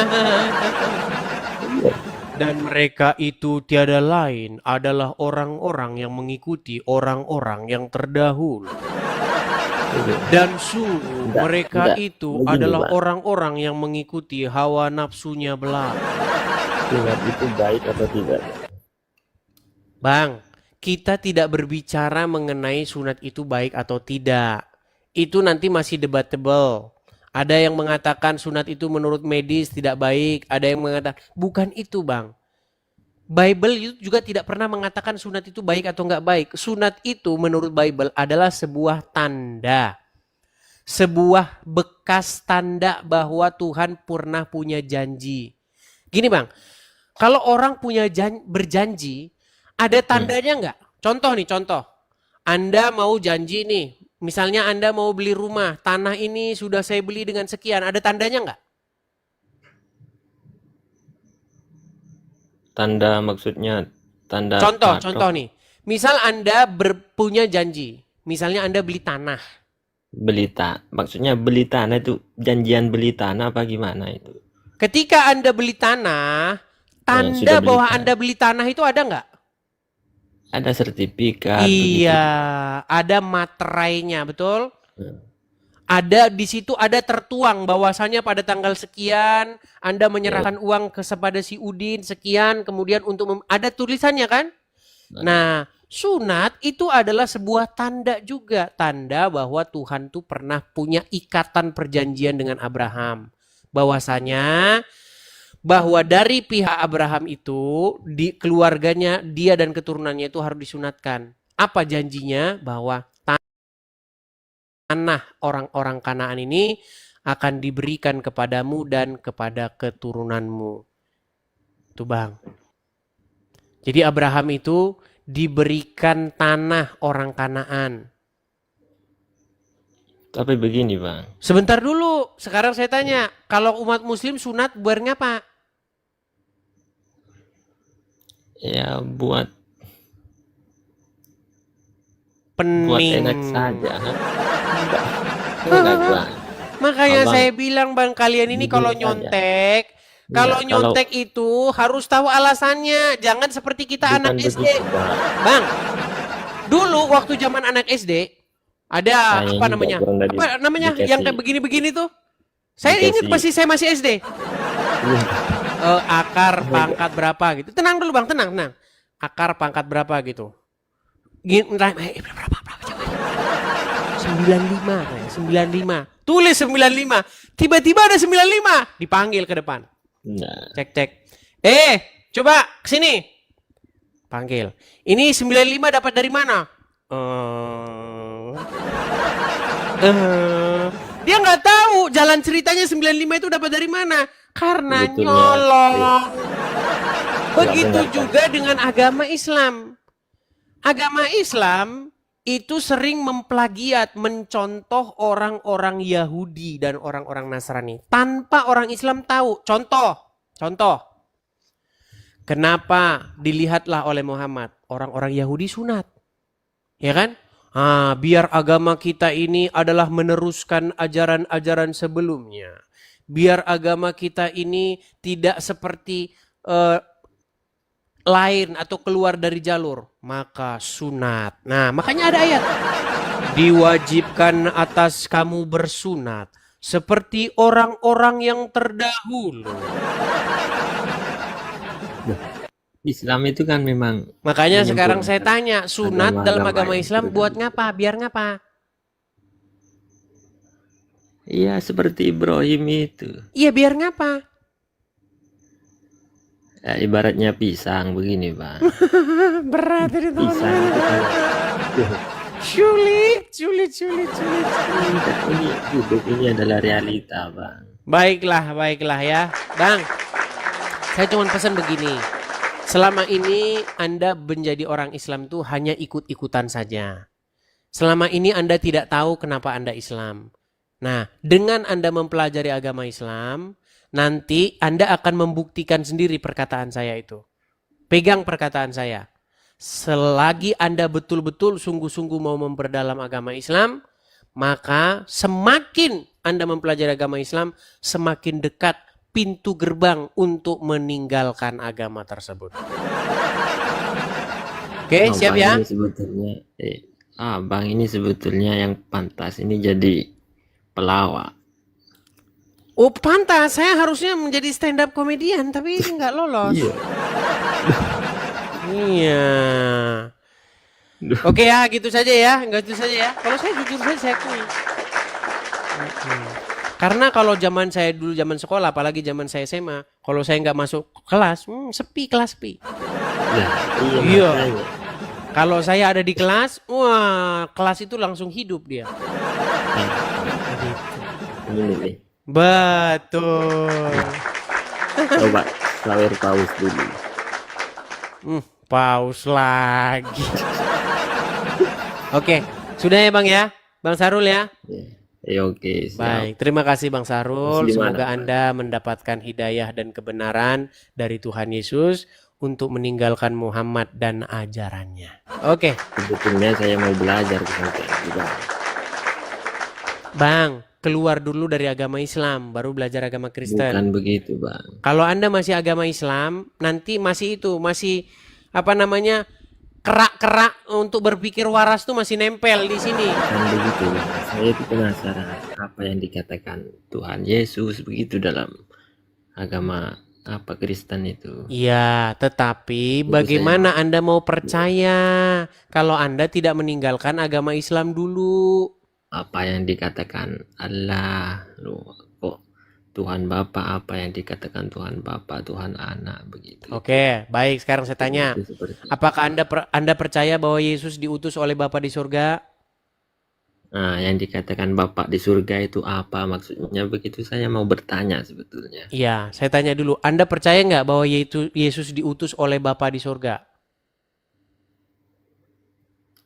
Dan mereka itu tiada lain adalah orang-orang yang mengikuti orang-orang yang terdahulu. Dan sungguh mereka itu Begini, adalah Pak. orang-orang yang mengikuti hawa nafsunya belaka. Sunat itu baik atau tidak? Bang, kita tidak berbicara mengenai sunat itu baik atau tidak. Itu nanti masih debatable. Ada yang mengatakan sunat itu menurut medis tidak baik. Ada yang mengatakan, bukan itu bang. Bible itu juga tidak pernah mengatakan sunat itu baik atau enggak baik. Sunat itu menurut Bible adalah sebuah tanda. Sebuah bekas tanda bahwa Tuhan pernah punya janji. Gini bang, kalau orang punya berjanji, ada tandanya enggak? Contoh nih, contoh. Anda mau janji nih, misalnya Anda mau beli rumah, tanah ini sudah saya beli dengan sekian, ada tandanya enggak? Tanda maksudnya tanda Contoh, patok. contoh nih. Misal Anda punya janji, misalnya Anda beli tanah. Maksudnya beli tanah itu janjian beli tanah apa gimana itu? Ketika Anda beli tanah, sudah tanda beli bahwa tanah. Anda beli tanah itu ada nggak? Ada sertifikat Iya, ada materainya, betul? begitu. Ada di situ ada tertuang bahwasanya pada tanggal sekian Anda menyerahkan uang kepada si Udin sekian, kemudian untuk ada tulisannya kan? Nah, sunat itu adalah sebuah tanda juga, tanda bahwa Tuhan tuh pernah punya ikatan perjanjian dengan Abraham. Bahwasanya bahwa dari pihak Abraham itu di keluarganya dia dan keturunannya itu harus disunatkan. Apa janjinya? Bahwa tanah orang-orang Kanaan ini akan diberikan kepadamu dan kepada keturunanmu. Tuh bang. Jadi Abraham itu diberikan tanah orang Kanaan. Tapi begini bang, Sebentar dulu, sekarang saya tanya, kalau umat muslim sunat buat ngapa? ya buat Pening. enak saja. Enggak bang. Makanya Abang, saya bilang bang, kalian ini jujur kalau saja. nyontek, kalau Enggak, nyontek itu harus tahu alasannya. Jangan seperti kita bukan anak begitu, SD. Bang. Bang, dulu waktu zaman anak SD, ada Saya apa ini namanya? background dari Apa namanya dikasih- yang kayak begini-begini tuh? Saya ingat dikasih- pasti saya masih SD. Iya. Akar pangkat berapa gitu. Tenang dulu bang, tenang, tenang. Akar pangkat berapa gitu. Berapa coba. 95. Tulis 95. Tiba-tiba ada 95. Dipanggil ke depan. Nah, Cek. Coba kesini. Panggil. Ini 95 dapat dari mana? Dia nggak tahu jalan ceritanya 95 itu dapat dari mana. Karena Sebetulnya, nyolong. Begitu benar, juga dengan agama Islam. Agama Islam itu sering memplagiat, mencontoh orang-orang Yahudi dan orang-orang Nasrani tanpa orang Islam tahu. Contoh. Kenapa dilihatlah oleh Muhammad orang-orang Yahudi sunat? Ya kan? Biar agama kita ini adalah meneruskan ajaran-ajaran sebelumnya. Biar agama kita ini tidak seperti lain atau keluar dari jalur, maka sunat. Nah, makanya ada ayat. Diwajibkan atas kamu bersunat seperti orang-orang yang terdahulu. Islam itu kan memang Makanya menyempurnakan sekarang saya tanya, sunat dalam agama yang Islam berbeda. buat ngapa? Biar ngapa? Iya seperti Ibrahim itu. Iya, biar ngapa? Ya, ibaratnya pisang begini bang. Berat ini Pisang teman-teman. itu kalau Sulit. Tidak, ini hidup ini adalah realita bang. Baiklah ya. Bang, saya cuma pesan begini. Selama ini Anda menjadi orang Islam tuh hanya ikut-ikutan saja. Selama ini Anda tidak tahu kenapa Anda Islam. Nah, dengan Anda mempelajari agama Islam, nanti Anda akan membuktikan sendiri perkataan saya itu. Pegang perkataan saya. Selagi Anda betul-betul sungguh-sungguh mau memperdalam agama Islam, maka semakin Anda mempelajari agama Islam, semakin dekat pintu gerbang untuk meninggalkan agama tersebut. Oke, siap ya? Ini sebetulnya, bang ini sebetulnya yang pantas ini jadi pelawak. Oh, pantas. Saya harusnya menjadi stand up komedian, tapi nggak lolos. Iya. Oke ya, gitu saja ya. Gitu saja ya. Kalau saya jujur saja saya akui. Karena kalau zaman saya dulu zaman sekolah, apalagi zaman saya SMA, kalau saya nggak masuk kelas, sepi kelas sepi. Nah, iya Iya. makanya. Kalau saya ada di kelas, wah, kelas itu langsung hidup dia. Nah, Begitu. ini nih. Betul. Coba sawer paus dulu. Paus lagi. Oke, sudah ya Bang ya? Bang Sarul ya? Oke, siap. Baik, terima kasih Bang Sarul. Terus gimana, Semoga Pak? Anda mendapatkan hidayah dan kebenaran dari Tuhan Yesus untuk meninggalkan Muhammad dan ajarannya. Oke, Sebetulnya saya mau belajar pesantren juga. Bang, keluar dulu dari agama Islam, baru belajar agama Kristen. Bukan begitu, Bang. Kalau Anda masih agama Islam, nanti masih apa namanya, kerak-kerak untuk berpikir waras tuh masih nempel di sini. Kan begitu, Bang. Saya itu penasaran apa yang dikatakan Tuhan Yesus begitu dalam agama apa Kristen itu. Iya, tetapi Itu bagaimana Anda mau percaya kalau Anda tidak meninggalkan agama Islam dulu? Apa yang dikatakan Allah, loh, kok Tuhan Bapa, apa yang dikatakan Tuhan Bapa, Tuhan Anak begitu. Oke, baik. Sekarang saya tanya, Itu seperti apakah Anda percaya bahwa Yesus diutus oleh Bapa di surga? Nah, yang dikatakan Bapak di surga itu apa maksudnya? Begitu saya mau bertanya sebetulnya. Iya, saya tanya dulu. Anda percaya nggak bahwa Yesus diutus oleh Bapa di surga?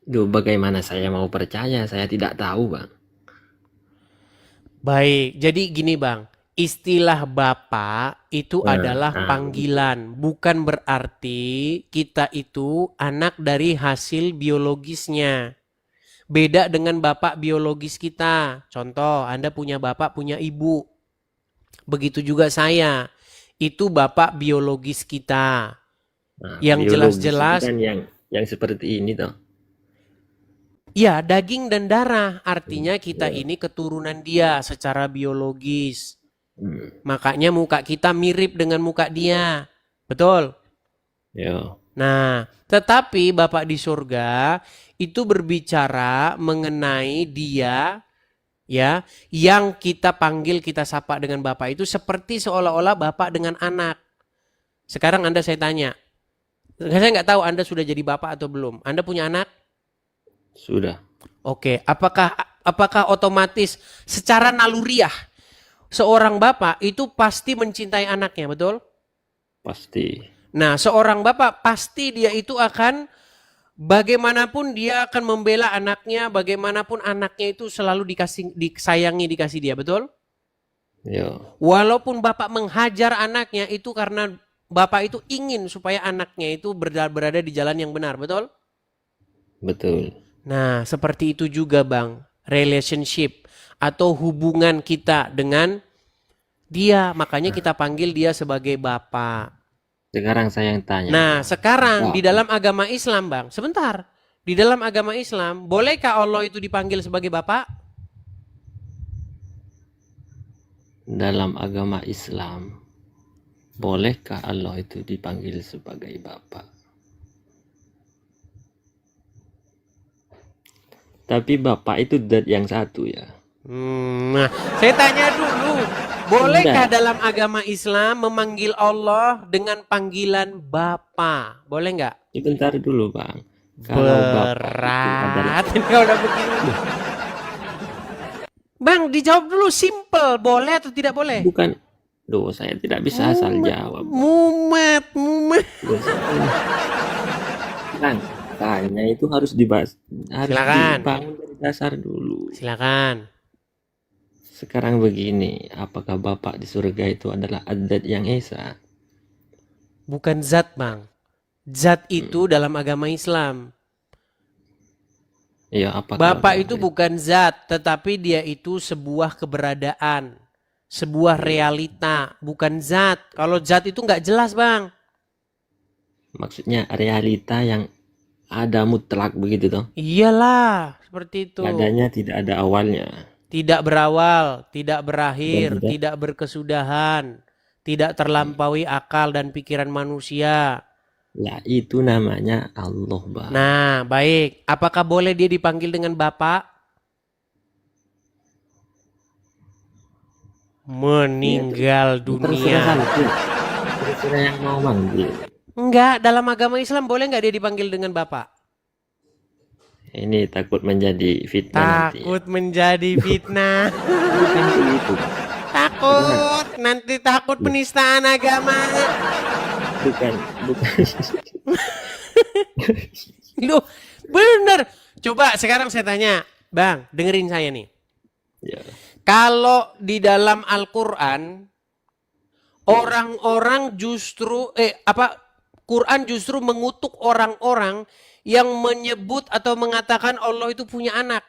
Duh, bagaimana saya mau percaya? Saya tidak tahu, Bang. Baik, jadi gini Bang. Istilah Bapa itu adalah nah. panggilan. Bukan berarti kita itu anak dari hasil biologisnya. Beda dengan bapak biologis kita. Contoh, Anda punya bapak, punya ibu. Begitu juga saya. Itu bapak biologis kita. Nah, Yang biologis jelas-jelas, itu kan yang seperti ini toh. ya daging dan darah. Artinya kita Ya. ini keturunan dia secara biologis. Hmm, Makanya muka kita mirip dengan muka dia. Betul? ya. Nah, tetapi Bapak di surga itu berbicara mengenai dia ya, yang kita panggil, kita sapa dengan Bapak itu seperti seolah-olah Bapak dengan anak. Sekarang saya tanya, saya nggak tahu Anda sudah jadi Bapak atau belum. Anda punya anak? Sudah. Oke, apakah otomatis secara naluriah seorang bapak itu pasti mencintai anaknya, betul? Pasti. Nah, seorang bapak pasti dia itu akan bagaimanapun dia akan membela anaknya, bagaimanapun anaknya itu selalu disayangi, dikasih dia, betul? Ya. Walaupun bapak menghajar anaknya itu karena bapak itu ingin supaya anaknya itu berada di jalan yang benar, betul? Betul. Nah, seperti itu juga Bang, relationship atau hubungan kita dengan dia, makanya kita panggil dia sebagai Bapak. Sekarang saya yang tanya. Nah, sekarang Bapak. di dalam agama Islam Bang, sebentar. Di dalam agama Islam, bolehkah Allah itu dipanggil sebagai Bapak? Dalam agama Islam, bolehkah Allah itu dipanggil sebagai Bapak? Tapi Bapak itu zat yang satu ya. Nah, saya tanya dulu, bolehkah Enggak. dalam agama Islam memanggil Allah dengan panggilan Bapa? Boleh nggak? Sebentar dulu, Bang. Kalau Bapak itu adalah Berat. Ini udah begini. Bang, dijawab dulu simple, boleh atau tidak boleh? bukan. Loh, saya tidak bisa asal jawab. Mumet. Loh, Bang, tanya itu harus dibahas. Harus Silakan. dibangun dari dasar dulu. Silakan. Sekarang begini, apakah Bapak di surga itu adalah adat yang esa? Bukan zat, Bang. Zat itu dalam agama Islam. Ya, apakah Bapak itu bukan zat, tetapi dia itu sebuah keberadaan. Sebuah realita, bukan zat. Kalau zat itu nggak jelas, Bang. maksudnya realita yang ada mutlak begitu toh? Iyalah, seperti itu. Adanya tidak ada awalnya. Tidak berawal, tidak berakhir, Dan tidak berkesudahan, tidak terlampaui akal dan pikiran manusia. Lah itu namanya Allah, Bang. Nah, baik. Apakah boleh dia dipanggil dengan Bapak? Meninggal Terserah dunia. itu. Terserah yang mau manggil. Enggak, dalam agama Islam boleh nggak dia dipanggil dengan bapak? Ini takut menjadi fitnah nanti. Takut menjadi fitnah. Bukan begitu, Pak. Takut, nanti takut penistaan agama. Bukan, bukan. Loh, bener. Coba sekarang saya tanya, Bang, dengerin saya nih. Ya. Kalau di dalam Al-Quran, orang-orang justru, Quran justru mengutuk orang-orang yang menyebut atau mengatakan Allah itu punya anak.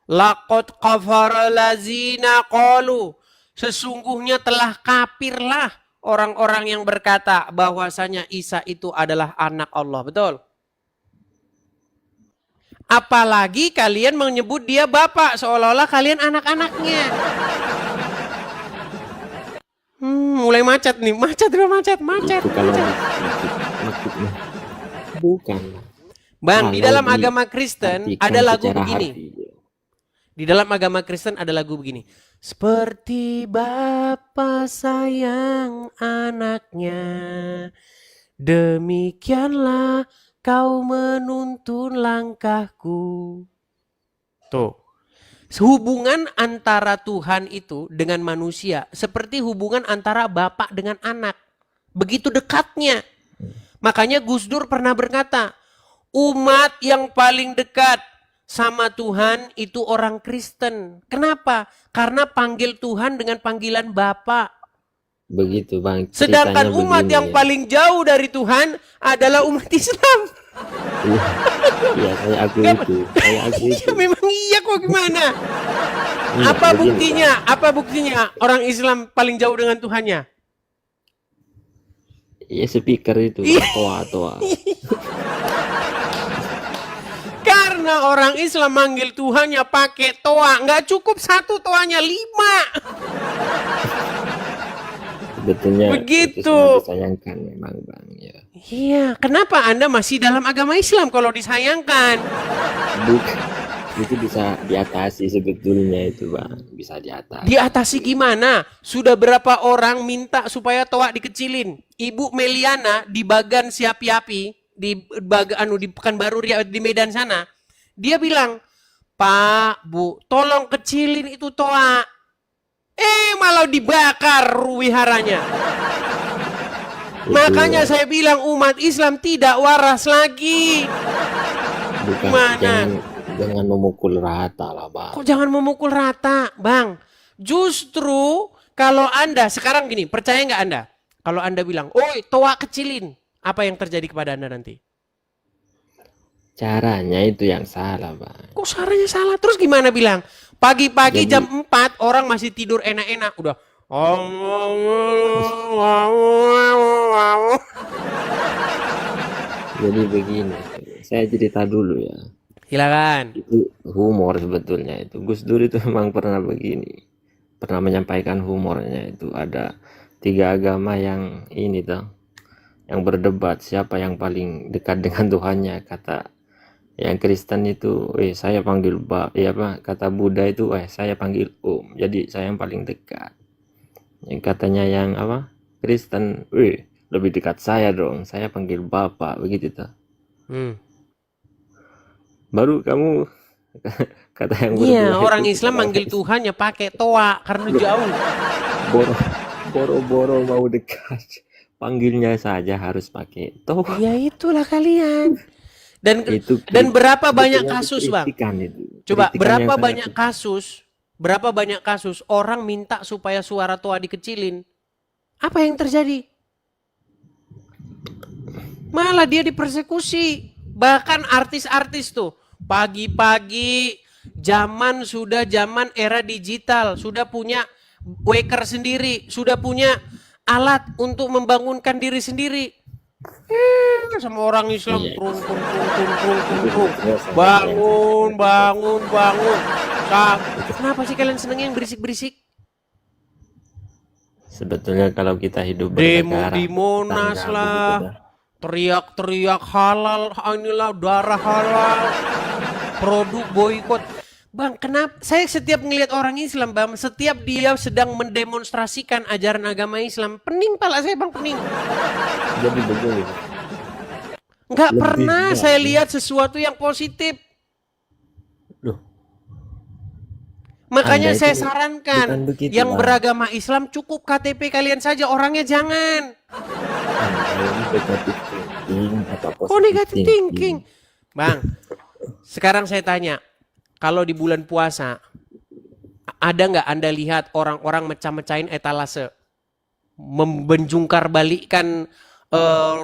Laqad kafara lazina qalu. Sesungguhnya telah kafirlah orang-orang yang berkata bahwasanya Isa itu adalah anak Allah. Betul? Apalagi kalian menyebut dia bapak seolah-olah kalian anak-anaknya. Mulai macet nih, macet. Itu kalau maksudnya. Bukan. Bang, di Kalau dalam agama Kristen diartikan ada lagu secara begini. harfi. Di dalam agama Kristen ada lagu begini. Seperti bapa sayang anaknya, demikianlah kau menuntun langkahku. Tuh. Hubungan antara Tuhan itu dengan manusia seperti hubungan antara bapak dengan anak. Begitu dekatnya. Makanya Gus Dur pernah berkata, umat yang paling dekat sama Tuhan itu orang Kristen. Kenapa? Karena panggil Tuhan dengan panggilan Bapa. Begitu, Bang. Sedangkan Ceritanya umat begini yang ya. paling jauh dari Tuhan adalah umat Islam. Iya, saya aku itu. Saya aku itu. Ya memang iya kok gimana? Iya, Apa begini, buktinya? Apa buktinya orang Islam paling jauh dengan Tuhannya? Iya, speaker itu. Iya. Toa. Karena orang Islam manggil Tuhannya pakai toa. Nggak cukup satu toanya, 5. Sebetulnya Begitu. itu sangat disayangkan memang, Bang. Ya. Iya, kenapa Anda masih dalam agama Islam kalau disayangkan? Bukan. Itu bisa diatasi sebetulnya itu, Bang. Bisa diatasi. Diatasi gimana? Sudah berapa orang minta supaya toa dikecilin? Ibu Meliana di Bagan Siapi-api, di Pekanbaru Riau, di Medan sana. Dia bilang, Pak, Bu, tolong kecilin itu toa. Malah dibakar wiharanya. Itu, Makanya saya bilang umat Islam tidak waras lagi. bukan, Mana? jangan memukul rata lah, Bang. Kok jangan memukul rata, Bang? Justru kalau Anda, sekarang gini, percaya nggak Anda? Kalau Anda bilang, oi toa kecilin, apa yang terjadi kepada Anda nanti? Caranya itu yang salah, Bang. Kok caranya salah? Terus gimana bilang? Pagi-pagi Jadi- jam 4 orang masih tidur enak-enak. Udah. Jadi begini, saya cerita dulu ya. Silakan. Itu humor sebetulnya itu. Gus Dur itu memang pernah begini. Pernah menyampaikan humornya itu. Ada 3 agama yang ini toh. Yang berdebat siapa yang paling dekat dengan Tuhannya. Kata yang Kristen itu, saya panggil kata Buddha itu, saya panggil Om. Jadi saya yang paling dekat. Yang katanya yang Kristen, lebih dekat saya dong. Saya panggil Bapak, begitu toh. Baru kamu kata yang Iya, berdua orang itu Islam manggil Tuhan ya pakai toa karena jauh. boro-boro mau dekat. Panggilnya saja harus pakai toa. Ya itulah kalian. Dan Itu berapa banyak sebetulnya kasus, Bang? kritikan itu. Coba Kritikan berapa yang sangat- banyak kasus orang minta supaya suara toa dikecilin. Apa yang terjadi? Malah dia dipersekusi. Bahkan artis-artis tuh pagi-pagi zaman era digital, sudah punya waker sendiri, sudah punya alat untuk membangunkan diri sendiri. Sama orang Islam Iya. trung. Bangun. Kenapa sih kalian seneng yang berisik-berisik? Sebetulnya kalau kita hidup Demo bernegara, di Monas tetangga lah. begitu dah. Teriak-teriak halal, inilah darah halal. Produk boykot. Bang, kenapa? Saya setiap ngelihat orang Islam, Bang, setiap dia sedang mendemonstrasikan ajaran agama Islam, pening pala saya, Bang, pening. Jadi begini, Nggak Lebih pernah saya banyak. lihat sesuatu yang positif. Loh, Anda Makanya itu saya sarankan bukan begitu, yang Bang. beragama Islam cukup KTP kalian saja, orangnya jangan. Anda ini negatif thinking apa Oh, positif negatif thinking? thinking. Bang, sekarang saya tanya, kalau di bulan puasa ada nggak Anda lihat orang-orang mecah-mecahin etalase, membenjungkar balikkan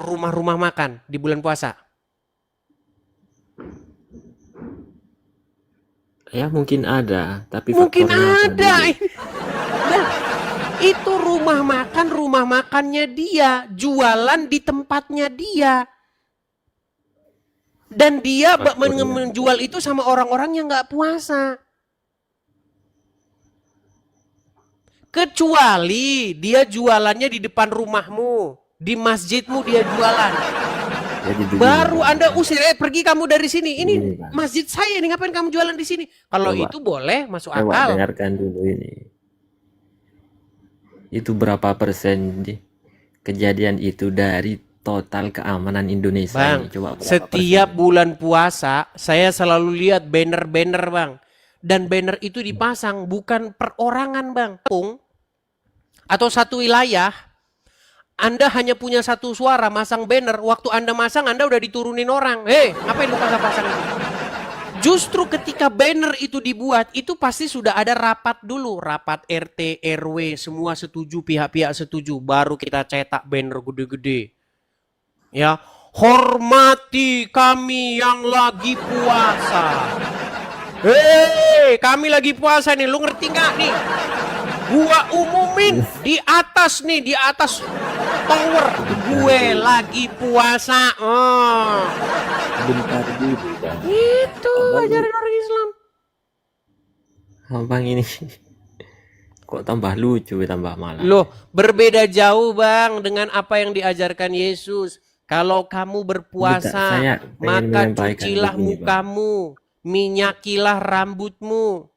rumah-rumah makan di bulan puasa? Ya mungkin ada, tapi Mungkin faktornya apa ada. dulu? Nah, itu rumah makannya dia, jualan di tempatnya dia. Dan dia Faktornya. menjual itu sama orang-orang yang nggak puasa. Kecuali dia jualannya di depan rumahmu, di masjidmu dia jualan. Jadi begini, Baru Bang. Anda usir, pergi kamu dari sini. Ini Begini, Bang. masjid saya, ini ngapain kamu jualan di sini? Kalau Coba, itu boleh, masuk coba akal. dengarkan dulu ini. Itu berapa persen kejadian itu dari total keamanan Indonesia Bang, ini? Coba berapa setiap persen? bulan puasa saya selalu lihat banner-banner, Bang. Dan banner itu dipasang bukan perorangan, Bang. Atau satu wilayah, Anda hanya punya satu suara masang banner. Waktu Anda masang, Anda udah diturunin orang. Hei, ngapain lu pasang-pasang itu? Justru ketika banner itu dibuat, itu pasti sudah ada rapat dulu. Rapat RT, RW, semua setuju, pihak-pihak setuju. Baru kita cetak banner gede-gede. Ya, hormati kami yang lagi puasa. Hei, kami lagi puasa nih, lu ngerti nggak nih? Gua umumin di atas nih, di atas tower. Gue lagi puasa. Oh. Bentar dulu, Bang. Itu Abang, ajaran orang Islam. abang ini kok tambah lucu, tambah malah. Loh, berbeda jauh, Bang, dengan apa yang diajarkan Yesus. Kalau kamu Bentar, berpuasa, saya pengen maka menyampaikan cucilah begini, Bang. mukamu, minyakilah rambutmu.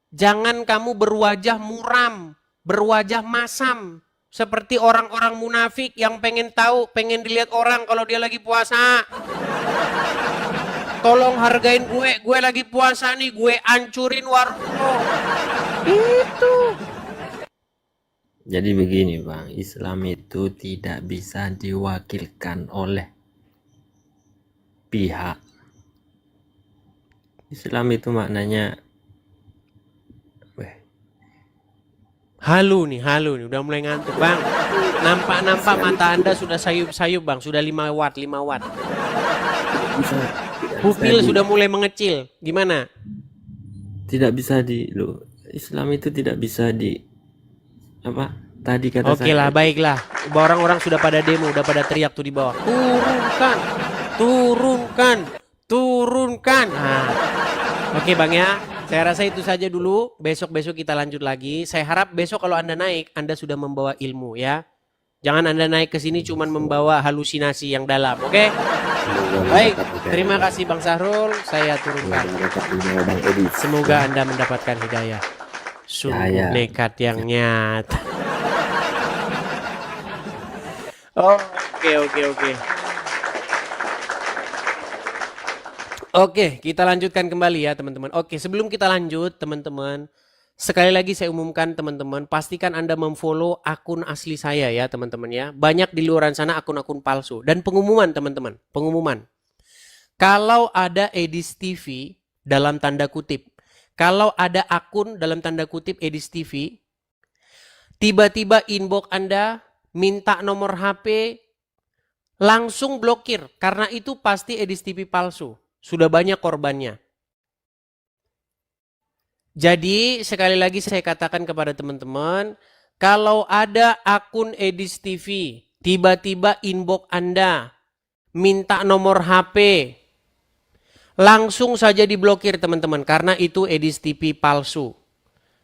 Jangan kamu berwajah muram, berwajah masam. Seperti orang-orang munafik yang pengen tahu, pengen dilihat orang kalau dia lagi puasa. Tolong hargain gue lagi puasa nih, gue ancurin warung lo. Itu. Jadi begini, Bang, Islam itu tidak bisa diwakilkan oleh pihak. Islam itu maknanya Halu nih, udah mulai ngantuk, Bang. Nampak-nampak mata Anda sudah sayup-sayup, Bang, sudah 5 watt. bisa, Pupil sudah mulai mengecil. Gimana? tidak bisa Islam itu tidak bisa apa tadi kata Oke lah, baiklah. Orang-orang sudah pada demo, udah pada teriak tuh di bawah. Turunkan. Nah. Oke, Bang ya. Saya rasa itu saja dulu. Besok-besok kita lanjut lagi. Saya harap besok kalau Anda naik, Anda sudah membawa ilmu ya. Jangan Anda naik ke sini cuma membawa halusinasi yang dalam, oke? Baik, terima kasih Bang Sahrul. Saya turunkan. Semoga Anda mendapatkan hidayah. Sungguh nekat yang nyata. Oke. Oke, kita lanjutkan kembali ya teman-teman. Oke, sebelum kita lanjut teman-teman, sekali lagi saya umumkan teman-teman, pastikan Anda memfollow akun asli saya ya teman-teman ya. Banyak di luar sana akun-akun palsu. Dan pengumuman teman-teman, pengumuman. Kalau ada Edis TV dalam tanda kutip, kalau ada akun dalam tanda kutip Edis TV, tiba-tiba inbox Anda minta nomor HP, langsung blokir. Karena itu pasti Edis TV palsu. Sudah banyak korbannya. Jadi sekali lagi saya katakan kepada teman-teman, kalau ada akun Edis TV, tiba-tiba inbox Anda, minta nomor HP, langsung saja diblokir teman-teman, karena itu Edis TV palsu.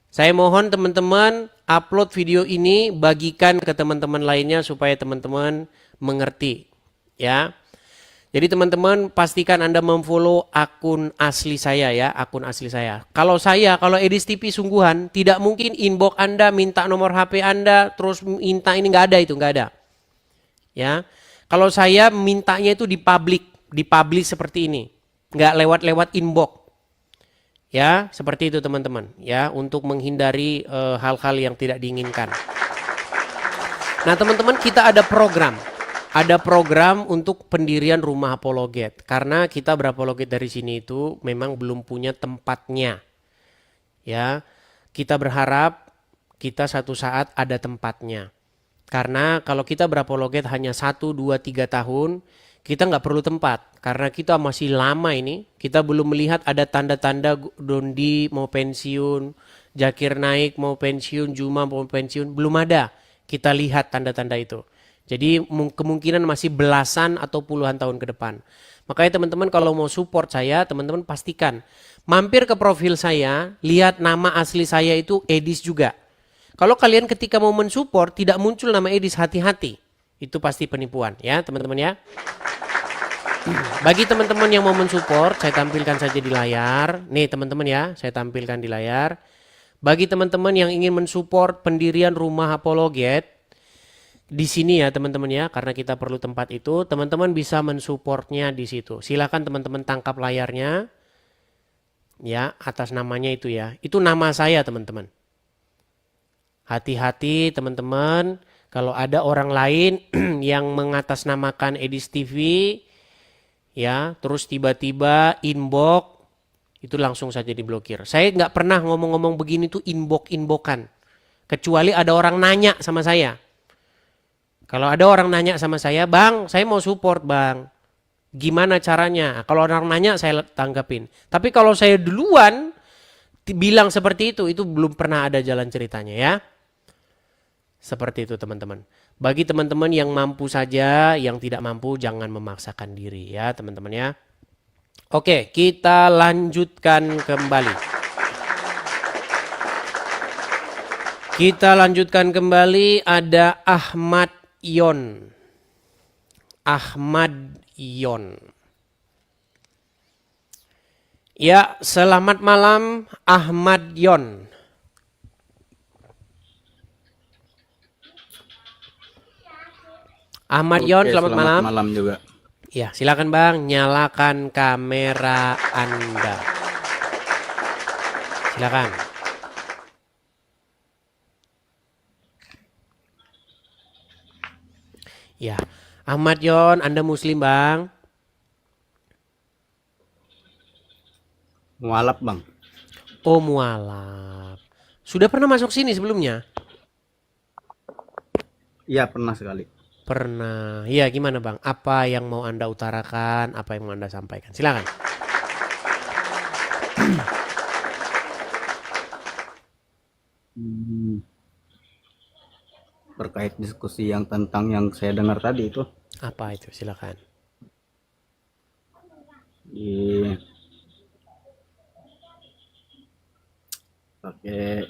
Saya mohon teman-teman upload video ini, bagikan ke teman-teman lainnya supaya teman-teman mengerti. Ya. Jadi teman-teman pastikan Anda memfollow akun asli saya ya, akun asli saya. Kalau Edis TV sungguhan, tidak mungkin inbox Anda minta nomor HP Anda terus minta ini, nggak ada itu, nggak ada. Ya, Kalau saya mintanya itu dipublish seperti ini, nggak lewat inbox. Ya, seperti itu teman-teman. Ya, untuk menghindari hal-hal yang tidak diinginkan. Nah, teman-teman, kita ada program. Ada program untuk pendirian rumah apologet. Karena kita berapologet dari sini itu memang belum punya tempatnya. Ya, kita berharap kita satu saat ada tempatnya. Karena kalau kita berapologet hanya 1, 2, 3 tahun, kita nggak perlu tempat. Karena kita masih lama ini, kita belum melihat ada tanda-tanda Dondi mau pensiun, Zakir Naik mau pensiun, Juma mau pensiun, belum ada. Kita lihat tanda-tanda itu. Jadi kemungkinan masih belasan atau puluhan tahun ke depan. Makanya teman-teman kalau mau support saya, teman-teman pastikan mampir ke profil saya, lihat nama asli saya itu Edis juga. Kalau kalian ketika mau mensupport tidak muncul nama Edis, hati-hati. Itu pasti penipuan ya teman-teman ya. Bagi teman-teman yang mau mensupport, saya tampilkan saja di layar. Nih teman-teman ya, saya tampilkan di layar. Bagi teman-teman yang ingin mensupport pendirian rumah apologet, di sini ya teman-teman ya, karena kita perlu tempat itu, teman-teman bisa mensupportnya di situ. Silakan teman-teman tangkap layarnya, ya atas namanya itu ya. Itu nama saya teman-teman. Hati-hati teman-teman, kalau ada orang lain yang mengatasnamakan Edis TV, ya terus tiba-tiba inbox, itu langsung saja diblokir. Saya nggak pernah ngomong-ngomong begini tuh inbox-inboxan, kecuali ada orang nanya sama saya. Kalau ada orang nanya sama saya, bang, saya mau support bang, gimana caranya? Kalau orang nanya saya tanggapin. Tapi kalau saya duluan bilang seperti itu belum pernah ada jalan ceritanya ya. Seperti itu teman-teman. Bagi teman-teman yang mampu saja, yang tidak mampu jangan memaksakan diri ya teman-teman ya. Oke, kita lanjutkan kembali. Kita lanjutkan kembali, ada Ahmad Yon. Ahmad Yon. Ya, selamat malam Ahmad Yon. Ahmad Yon, selamat malam. Malam juga. Ya, silakan Bang, nyalakan kamera Anda. Silakan. Ya, Ahmad Yon, Anda Muslim Bang? Mualaf bang. Oh mualaf. Sudah pernah masuk sini sebelumnya? Iya pernah sekali. Pernah. Iya gimana Bang? Apa yang mau Anda utarakan? Apa yang mau Anda sampaikan? Silakan. Terkait diskusi yang tentang yang saya dengar tadi itu. Apa itu? Silakan. Iya. Pakai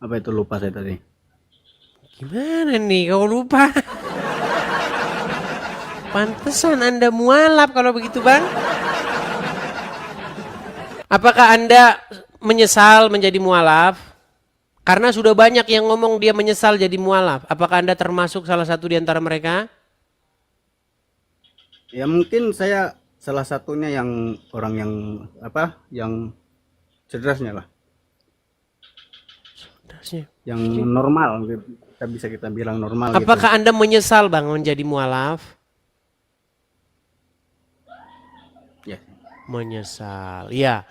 apa itu, lupa saya tadi. Gimana nih kau lupa? Pantesan Anda mualaf kalau begitu Bang. Apakah Anda menyesal menjadi mualaf? Karena sudah banyak yang ngomong dia menyesal jadi mualaf. Apakah Anda termasuk salah satu di antara mereka? Ya mungkin saya salah satunya yang orang yang apa, yang cerdasnya lah, yang normal, bisa kita bilang normal. Apakah gitu. Anda menyesal Bang menjadi mualaf? Ya. Menyesal. Ya.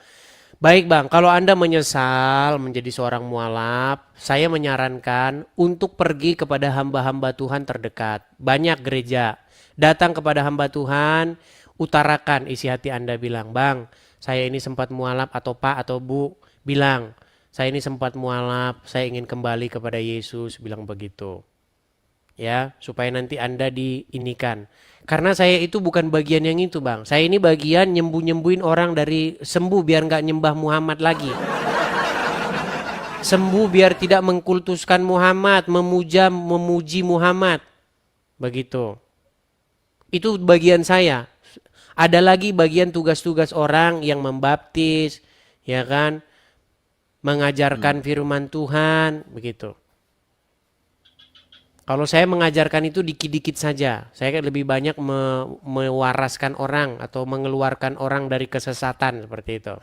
Baik Bang, kalau Anda menyesal menjadi seorang mualaf, saya menyarankan untuk pergi kepada hamba-hamba Tuhan terdekat. Banyak gereja. Datang kepada hamba Tuhan, utarakan isi hati Anda, bilang, Bang, saya ini sempat mualaf, atau Pak atau Bu, bilang, saya ini sempat mualaf, saya ingin kembali kepada Yesus, bilang begitu. Ya, supaya nanti Anda diinikan. Karena saya itu bukan bagian yang itu Bang. Saya ini bagian nyembuh-nyembuhin orang dari sembuh biar nggak nyembah Muhammad lagi. Sembuh biar tidak mengkultuskan Muhammad, memuji Muhammad. Begitu. Itu bagian saya. Ada lagi bagian tugas-tugas orang yang membaptis, ya kan? Mengajarkan firman Tuhan, begitu. Kalau saya mengajarkan itu dikit-dikit saja. Saya kan lebih banyak mewaraskan orang atau mengeluarkan orang dari kesesatan seperti itu.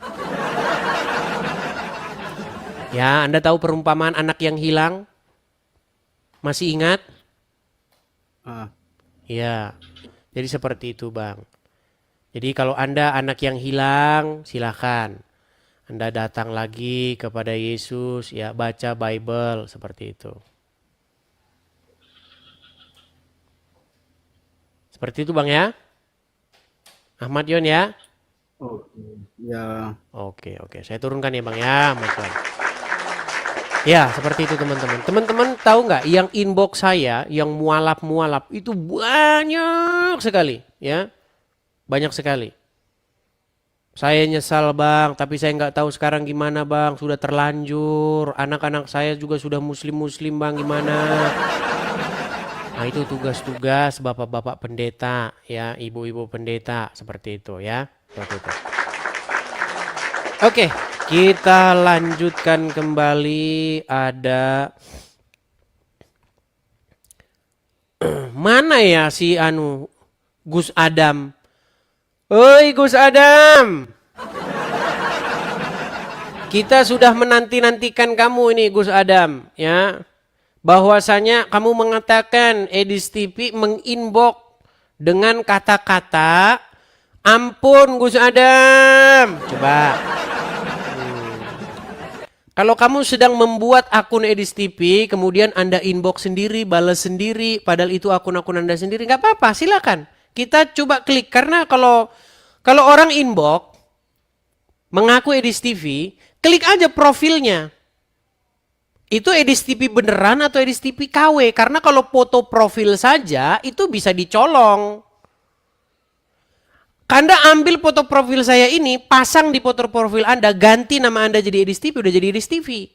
Ya, Anda tahu perumpamaan anak yang hilang? Masih ingat? Ah, Ya, jadi seperti itu Bang. Jadi kalau Anda anak yang hilang, silakan. Anda datang lagi kepada Yesus, ya baca Bible seperti itu. Seperti itu Bang ya. Ahmad Yon ya. oke. Ya, Oke. Saya turunkan ya Bang ya. Mas Yon. Ya, seperti itu teman-teman. Teman-teman tahu nggak yang inbox saya yang mualaf-mualaf itu banyak sekali, ya. Banyak sekali. Saya nyesal Bang, tapi saya nggak tahu sekarang gimana Bang. Sudah terlanjur. Anak-anak saya juga sudah muslim-muslim Bang, gimana? Nah, itu tugas-tugas bapak-bapak pendeta, ya, ibu-ibu pendeta seperti itu ya. Seperti itu. Oke, kita lanjutkan kembali. Ada mana ya si Gus Adam? Oi Gus Adam. Kita sudah menanti-nantikan kamu ini Gus Adam, ya. Bahwasanya kamu mengatakan Edis TV menginbox dengan kata-kata ampun Gus Adam. Coba. Kalau kamu sedang membuat akun Edis TV, kemudian Anda inbox sendiri, balas sendiri, padahal itu akun-akun Anda sendiri, nggak apa-apa, silakan. Kita coba klik, karena kalau orang inbox mengaku Edis TV, klik aja profilnya. Itu Edis TV beneran atau Edis TV KW? Karena kalau foto profil saja itu bisa dicolong. Anda ambil foto profil saya ini, pasang di foto profil Anda, ganti nama Anda jadi Edis TV, udah jadi Edis TV.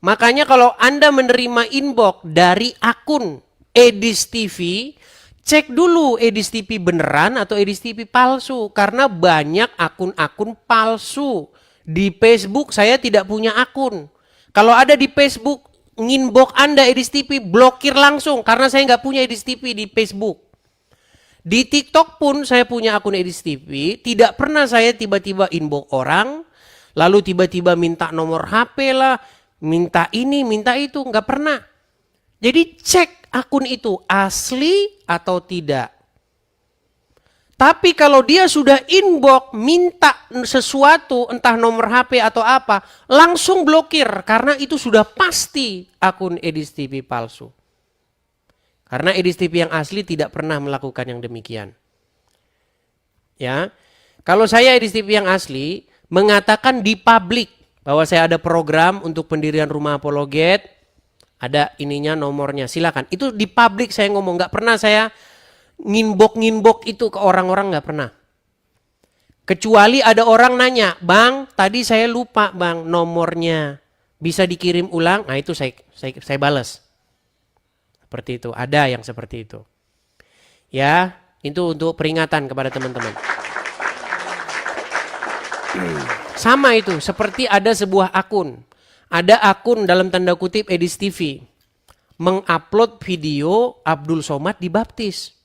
Makanya kalau Anda menerima inbox dari akun Edis TV, cek dulu Edis TV beneran atau Edis TV palsu. Karena banyak akun-akun palsu. Di Facebook saya tidak punya akun. Kalau ada di Facebook, nginbox Anda Edis TV, blokir langsung. Karena saya nggak punya Edis TV di Facebook. Di TikTok pun saya punya akun Edis TV, tidak pernah saya tiba-tiba inbox orang, lalu tiba-tiba minta nomor HP lah, minta ini, minta itu, nggak pernah. Jadi cek akun itu asli atau tidak. Tapi kalau dia sudah inbox, minta sesuatu, entah nomor HP atau apa, langsung blokir, karena itu sudah pasti akun Edis TV palsu. Karena Edis TV yang asli tidak pernah melakukan yang demikian. Ya. Kalau saya Edis TV yang asli mengatakan di publik bahwa saya ada program untuk pendirian rumah apologet, ada ininya nomornya, silakan. Itu di publik saya ngomong, nggak pernah saya nginbox itu ke orang-orang, nggak pernah. Kecuali ada orang nanya, "Bang, tadi saya lupa, Bang, nomornya. Bisa dikirim ulang?" Nah, itu saya balas. Seperti itu, ada yang seperti itu. Ya, itu untuk peringatan kepada teman-teman. Sama itu, seperti ada sebuah akun. Ada akun dalam tanda kutip Edis TV. Mengupload video Abdul Somad dibaptis.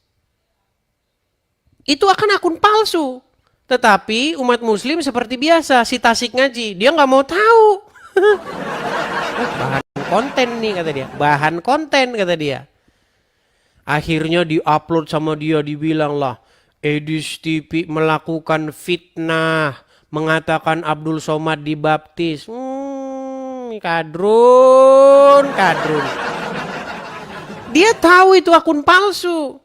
Itu akan akun palsu. Tetapi umat muslim seperti biasa, si Tasik ngaji, dia nggak mau tahu. Bahan konten nih kata dia, bahan konten kata dia. Akhirnya diupload sama dia, dibilang lah Edis TV melakukan fitnah, mengatakan Abdul Somad dibaptis. Kadrun. Dia tahu itu akun palsu.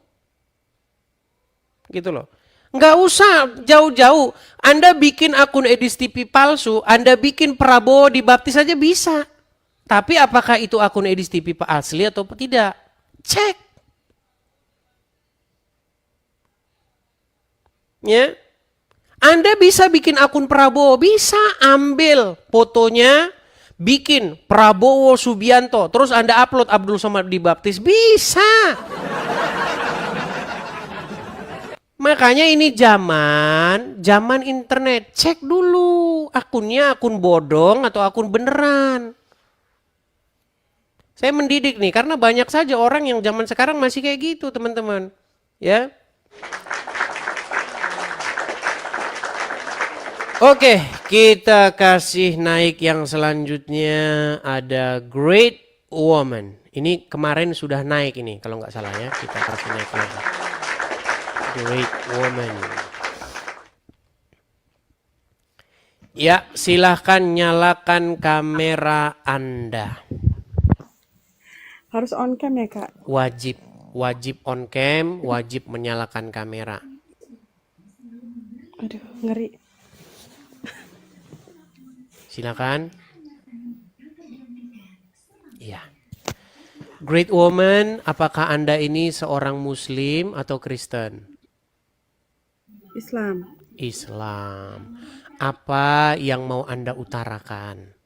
Gitu loh. Nggak usah jauh-jauh. Anda bikin akun Edis TV palsu, Anda bikin Prabowo dibaptis aja bisa. Tapi apakah itu akun Edis TV asli atau tidak? Cek. Ya. Anda bisa bikin akun Prabowo, bisa ambil fotonya, bikin Prabowo Subianto, terus Anda upload Abdul Somad dibaptis, bisa. Makanya ini zaman internet. Cek dulu akunnya akun bodong atau akun beneran. Saya mendidik nih karena banyak saja orang yang zaman sekarang masih kayak gitu, teman-teman. Ya. Oke, kita kasih naik yang selanjutnya, ada Great Woman. Ini kemarin sudah naik ini kalau nggak salah ya, kita kasih naik lagi. Great Woman. Ya, silahkan nyalakan kamera Anda. Harus on cam ya, Kak? Wajib on cam, wajib menyalakan kamera. Aduh, ngeri. Silakan. Iya. Great Woman, apakah Anda ini seorang Muslim atau Kristen? Islam. Islam. Apa yang mau Anda utarakan?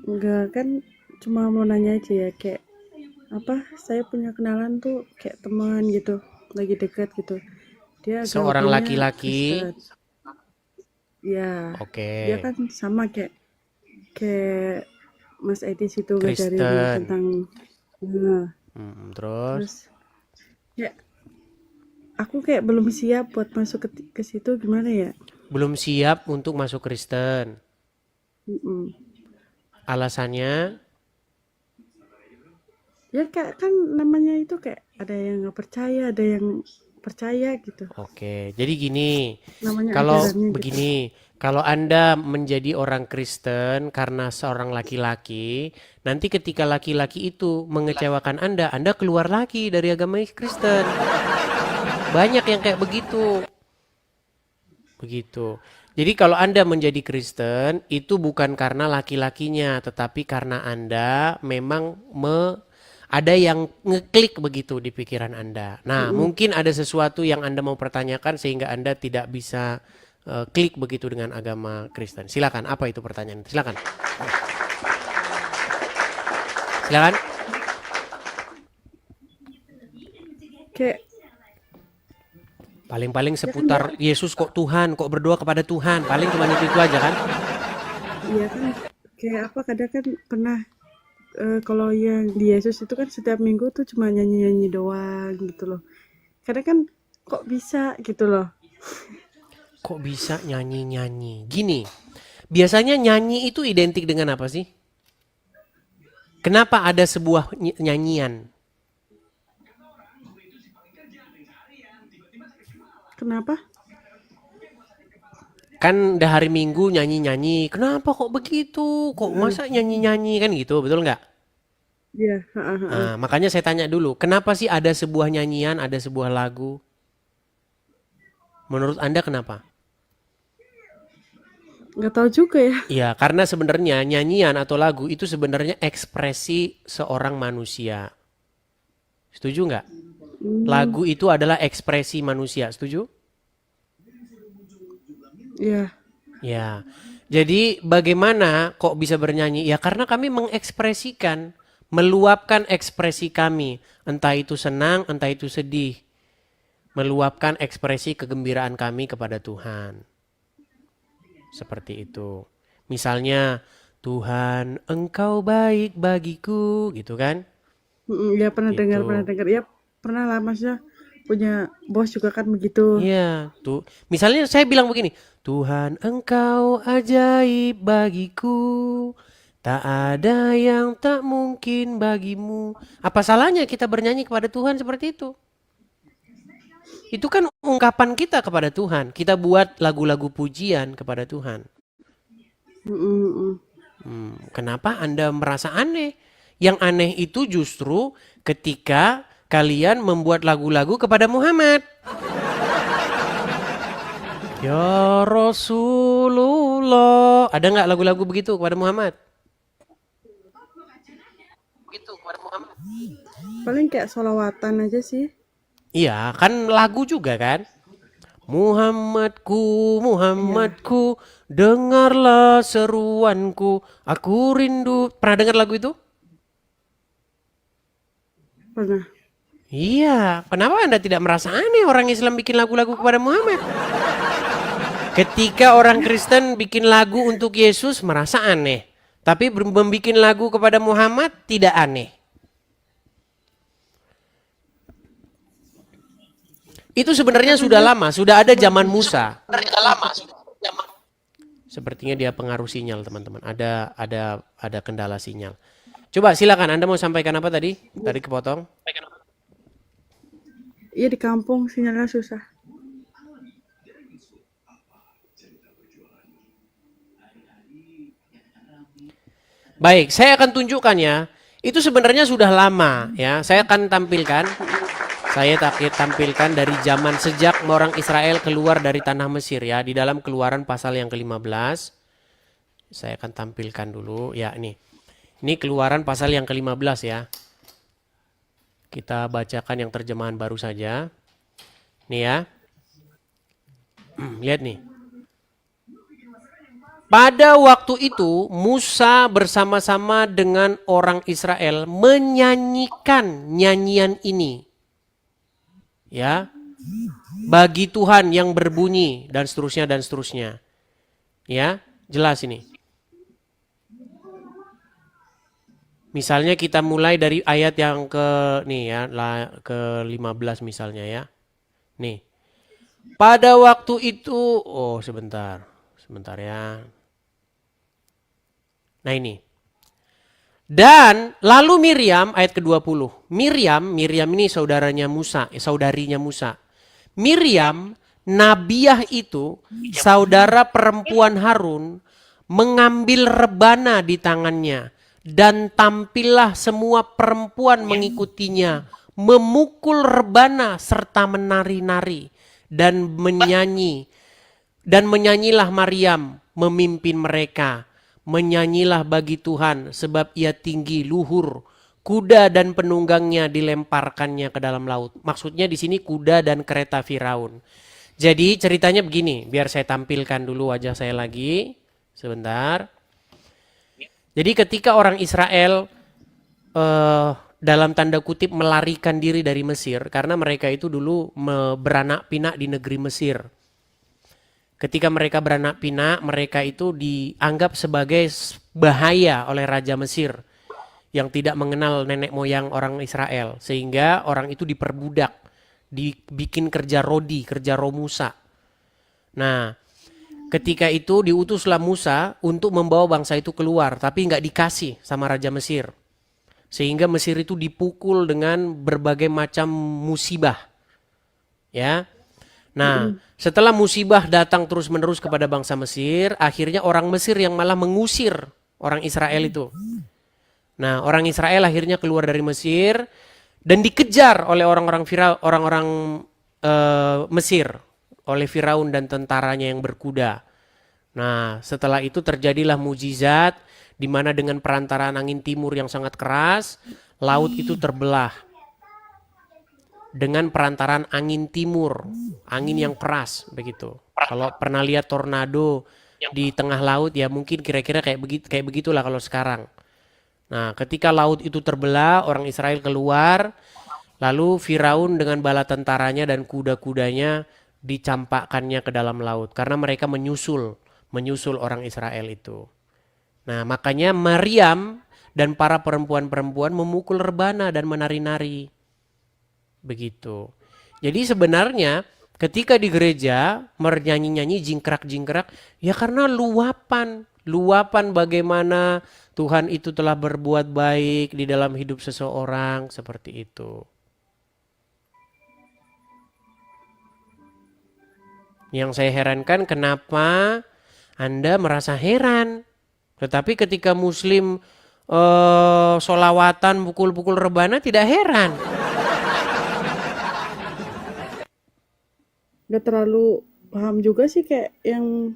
Enggak, kan cuma mau nanya aja ya, kayak apa, saya punya kenalan tuh kayak teman gitu, lagi dekat gitu. Dia Seorang agamanya laki-laki. Kristen. Ya, Oke. dia kan sama kayak Mas Edis itu ngajarin Kristen. tentang nah, Terus? terus ya aku kayak belum siap buat masuk ke situ, gimana ya? Belum siap untuk masuk Kristen. Mm-mm. Alasannya? Ya kayak kan namanya itu kayak ada yang nggak percaya, ada yang percaya gitu. Oke, jadi gini, Namanya kalau ajarannya gitu. begini, kalau Anda menjadi orang Kristen karena seorang laki-laki, nanti ketika laki-laki itu mengecewakan Anda keluar lagi dari agama Kristen. Banyak yang kayak begitu. Begitu. Jadi kalau Anda menjadi Kristen, itu bukan karena laki-lakinya, tetapi karena Anda memang ada yang ngeklik begitu di pikiran Anda. Nah, mungkin ada sesuatu yang Anda mau pertanyakan sehingga Anda tidak bisa klik begitu dengan agama Kristen. Silakan, apa itu pertanyaan? Silakan. Silakan. Kayak Paling-paling seputar Yesus kok Tuhan, kok berdoa kepada Tuhan. Paling cuma itu aja kan? iya kan, kayak apa, kadang kan pernah kalau yang di Yesus itu kan setiap minggu tuh cuma nyanyi-nyanyi doang gitu loh. Kadang kan kok bisa gitu loh. Kok bisa nyanyi-nyanyi? Gini, biasanya nyanyi itu identik dengan apa sih? Kenapa ada sebuah nyanyian? Kenapa? Kan udah hari Minggu nyanyi-nyanyi. Kenapa kok begitu? Kok masa nyanyi-nyanyi kan gitu, betul nggak? Iya, heeh. Nah, makanya saya tanya dulu, kenapa sih ada sebuah nyanyian, ada sebuah lagu? Menurut Anda kenapa? Nggak tahu juga ya. Ya, karena sebenarnya nyanyian atau lagu itu sebenarnya ekspresi seorang manusia. Setuju nggak? Lagu itu adalah ekspresi manusia, setuju? Iya. Ya, jadi bagaimana kok bisa bernyanyi? Ya karena kami mengekspresikan, meluapkan ekspresi kami. Entah itu senang, entah itu sedih. Meluapkan ekspresi kegembiraan kami kepada Tuhan. Seperti itu. Misalnya, Tuhan engkau baik bagiku, gitu kan? Iya, pernah Gitu. dengar. Ya pernah lah, Masnya punya bos juga kan begitu. Iya, tuh. Misalnya saya bilang begini, Tuhan engkau ajaib bagiku, tak ada yang tak mungkin bagimu. Apa salahnya kita bernyanyi kepada Tuhan seperti itu? Itu kan ungkapan kita kepada Tuhan. Kita buat lagu-lagu pujian kepada Tuhan. Kenapa Anda merasa aneh? Yang aneh itu justru ketika kalian membuat lagu-lagu kepada Muhammad. Ya Rasulullah. Ada nggak lagu-lagu begitu kepada Muhammad? Begitu kepada Muhammad. Paling kayak sholawatan aja sih. Iya, kan lagu juga kan? Muhammadku, Muhammadku, dengarlah seruanku, aku rindu. Pernah dengar lagu itu? Pernah. Iya, kenapa Anda tidak merasa aneh orang Islam bikin lagu-lagu kepada Muhammad? Ketika orang Kristen bikin lagu untuk Yesus merasa aneh. Tapi membuat lagu kepada Muhammad tidak aneh. Itu sebenarnya sudah lama, sudah ada zaman Musa. Sepertinya dia pengaruh sinyal, teman-teman. Ada kendala sinyal. Coba silakan, Anda mau sampaikan apa tadi? Tadi kepotong. Iya, di kampung sinyalnya susah. Baik, saya akan tunjukkan ya. Itu sebenarnya sudah lama ya. Saya akan tampilkan. Saya tampilkan dari zaman sejak orang Israel keluar dari tanah Mesir ya. Di dalam Keluaran pasal yang ke-15. Saya akan tampilkan dulu ya ini. Ini Keluaran pasal yang ke-15 ya. Kita bacakan yang terjemahan baru saja. Nih ya. Lihat nih. Pada waktu itu Musa bersama-sama dengan orang Israel menyanyikan nyanyian ini. Ya. Bagi Tuhan yang berbunyi dan seterusnya dan seterusnya. Ya, jelas ini. Misalnya kita mulai dari ayat yang ke-15 misalnya ya. Nih. Pada waktu itu, sebentar ya. Nah ini. Dan lalu Miriam ayat ke-20. Miriam ini saudarinya Musa. Miriam, nabiah itu, saudara perempuan Harun, mengambil rebana di tangannya. Dan tampillah semua perempuan mengikutinya, memukul rebana serta menari-nari dan menyanyi. Dan menyanyilah Maryam memimpin mereka. Menyanyilah bagi Tuhan sebab ia tinggi luhur. Kuda dan penunggangnya dilemparkannya ke dalam laut. Maksudnya di sini kuda dan kereta Firaun. Jadi ceritanya begini, biar saya tampilkan dulu wajah saya lagi. Sebentar. Jadi ketika orang Israel dalam tanda kutip melarikan diri dari Mesir. Karena mereka itu dulu beranak pinak di negeri Mesir. Ketika mereka beranak pinak, mereka itu dianggap sebagai bahaya oleh Raja Mesir yang tidak mengenal nenek moyang orang Israel. Sehingga orang itu diperbudak, dibikin kerja rodi, kerja romusa. Nah, ketika itu diutuslah Musa untuk membawa bangsa itu keluar, tapi nggak dikasih sama Raja Mesir. Sehingga Mesir itu dipukul dengan berbagai macam musibah. Ya. Nah, setelah musibah datang terus-menerus kepada bangsa Mesir, akhirnya orang Mesir yang malah mengusir orang Israel itu. Nah, orang Israel akhirnya keluar dari Mesir dan dikejar oleh orang-orang Mesir, oleh Firaun dan tentaranya yang berkuda. Nah, setelah itu terjadilah mujizat di mana dengan perantaraan angin timur yang sangat keras, laut itu terbelah. Dengan perantaraan angin timur, angin yang keras begitu. Kalau pernah lihat tornado di tengah laut ya mungkin kira-kira kayak begitulah kalau sekarang. Nah, ketika laut itu terbelah, orang Israel keluar, lalu Firaun dengan bala tentaranya dan kuda-kudanya dicampakkannya ke dalam laut karena mereka menyusul orang Israel itu. Nah, makanya Maryam dan para perempuan-perempuan memukul rebana dan menari-nari. Begitu. Jadi sebenarnya ketika di gereja bernyanyi-nyanyi jingkrak-jingkrak ya karena luapan bagaimana Tuhan itu telah berbuat baik di dalam hidup seseorang seperti itu. Yang saya herankan kenapa Anda merasa heran. Tetapi ketika Muslim solawatan pukul-pukul rebana tidak heran. Gak terlalu paham juga sih kayak yang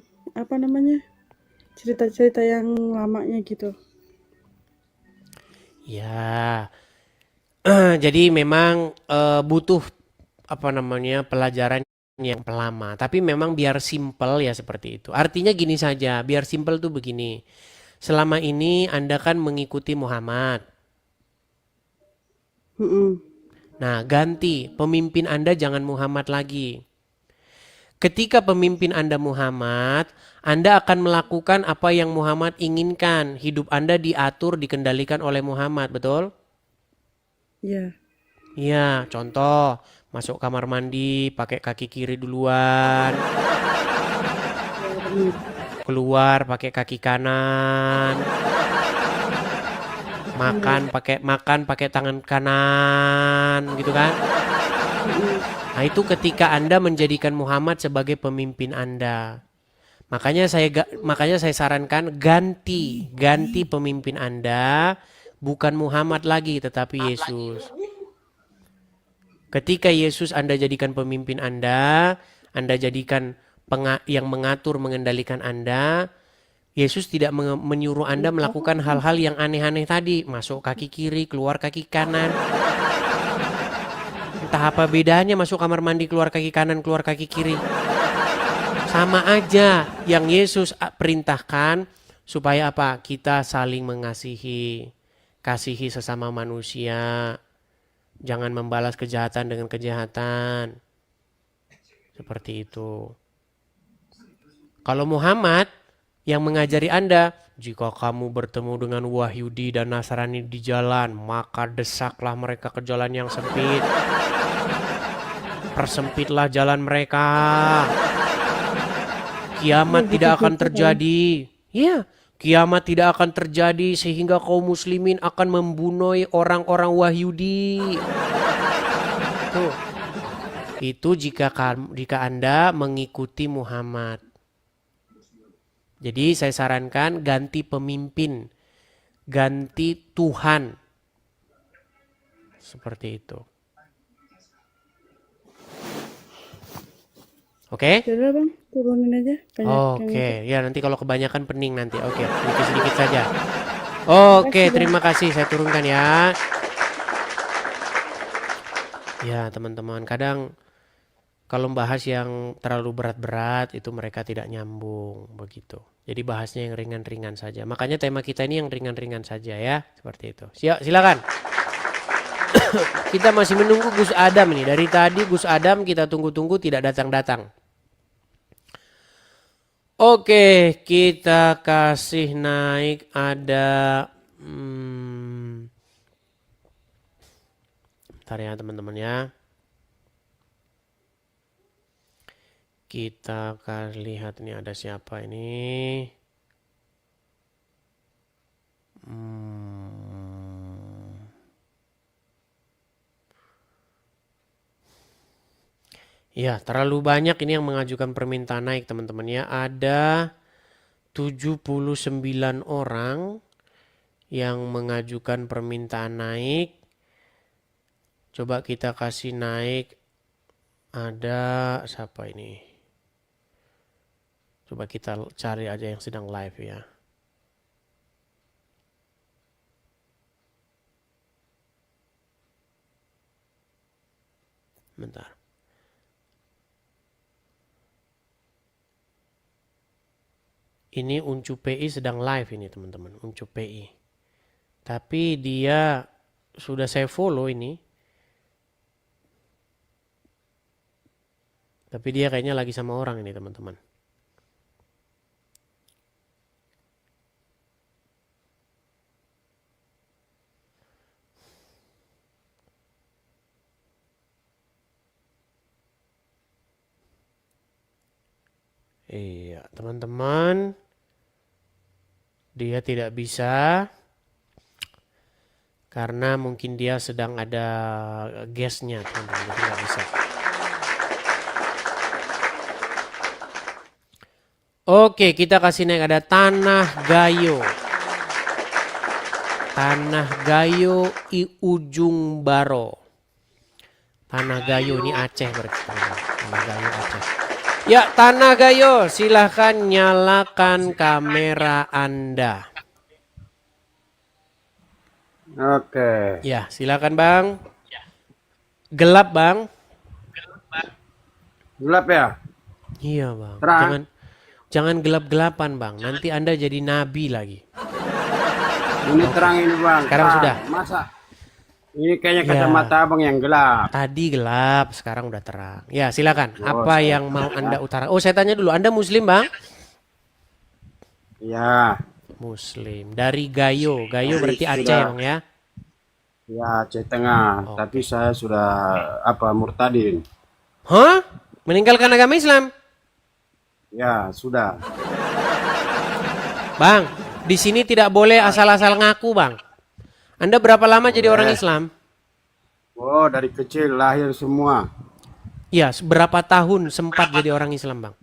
cerita-cerita yang lamanya gitu. Ya, jadi memang butuh pelajaran yang lama. Tapi memang biar simple ya seperti itu. Artinya gini saja, biar simple tuh begini. Selama ini Anda kan mengikuti Muhammad. Nah, ganti pemimpin Anda jangan Muhammad lagi. Ketika pemimpin Anda Muhammad, Anda akan melakukan apa yang Muhammad inginkan. Hidup Anda diatur, dikendalikan oleh Muhammad, betul? Iya. Iya, contoh, masuk kamar mandi pakai kaki kiri duluan, keluar pakai kaki kanan, makan pakai tangan kanan, gitu kan? Nah, itu ketika Anda menjadikan Muhammad sebagai pemimpin Anda. Makanya saya sarankan ganti pemimpin Anda, bukan Muhammad lagi tetapi Yesus. Ketika Yesus Anda jadikan pemimpin Anda jadikan yang mengatur, mengendalikan Anda, Yesus tidak menyuruh Anda melakukan hal-hal yang aneh-aneh tadi. Masuk kaki kiri, keluar kaki kanan. Entah apa bedanya masuk kamar mandi, keluar kaki kanan, keluar kaki kiri. Sama aja yang Yesus perintahkan supaya apa? Kita saling mengasihi. Kasihi sesama manusia. Jangan membalas kejahatan dengan kejahatan. Seperti itu. Kalau Muhammad yang mengajari Anda, jika kamu bertemu dengan Wahyudi dan Nasrani di jalan, maka desaklah mereka ke jalan yang sempit. Persempitlah jalan mereka. Kiamat tidak akan terjadi. Ya, kiamat tidak akan terjadi sehingga kaum muslimin akan membunuh orang-orang Wahyudi. Tuh. Itu jika Anda mengikuti Muhammad. Jadi saya sarankan ganti pemimpin, ganti Tuhan. Seperti itu. Oke? Yaudah bang, turunin aja. Oke, ya nanti kalau kebanyakan pening nanti. Oke, sedikit-sedikit saja. Oke, terima kasih. Saya turunkan ya. Ya teman-teman, kadang kalau bahas yang terlalu berat-berat itu mereka tidak nyambung begitu. Jadi bahasnya yang ringan-ringan saja. Makanya tema kita ini yang ringan-ringan saja ya. Seperti itu. Silakan. Kita masih menunggu Gus Adam ini. Dari tadi Gus Adam kita tunggu-tunggu tidak datang-datang. Oke, kita kasih naik ada bentar ya teman-teman ya. Kita akan lihat ini ada siapa ini. Ya, terlalu banyak ini yang mengajukan permintaan naik teman-teman ya. Ada 79 orang yang mengajukan permintaan naik. Coba kita kasih naik. Ada siapa ini? Coba kita cari aja yang sedang live ya. Bentar. Ini Uncu PI sedang live ini teman-teman. Uncu PI. Tapi dia sudah saya follow ini. Tapi dia kayaknya lagi sama orang ini teman-teman. Iya, teman-teman. Dia tidak bisa. Karena mungkin dia sedang ada guestnya, teman-teman. Jadi nggak bisa. Oke, kita kasih naik ada Tanah Gayo. Tanah Gayo I Ujung Baro. Tanah Gayo ini Aceh berarti. Tanah Gayo Aceh. Ya, Tanah Gayo, silahkan nyalakan kamera Anda. Oke. Ya, silakan Bang. Gelap Bang. Gelap ya? Iya Bang. Terang. Jangan gelap-gelapan Bang. Nanti Anda jadi nabi lagi. Ini terang ini bang. Sekarang Terang. sudah. Masa Ini kayaknya Ya, kacamata abang yang gelap. tadi gelap, sekarang udah terang. Ya, silakan. Oh, Apa saya yang mau ya. Anda utara? Oh, saya tanya dulu. Anda Muslim, Bang? Ya, Muslim. Dari Gayo. Gayo tapi berarti Aceh, sudah Bang ya? ya Aceh Tengah. Tapi Oke. saya sudah murtadin. Hah? Meninggalkan agama Islam? Ya, sudah. Bang, di sini tidak boleh asal-asal ngaku, Bang. Anda berapa lama jadi orang Boleh. Islam? Oh, dari kecil lahir semua. Ya, berapa tahun sempat jadi orang Islam, Bang?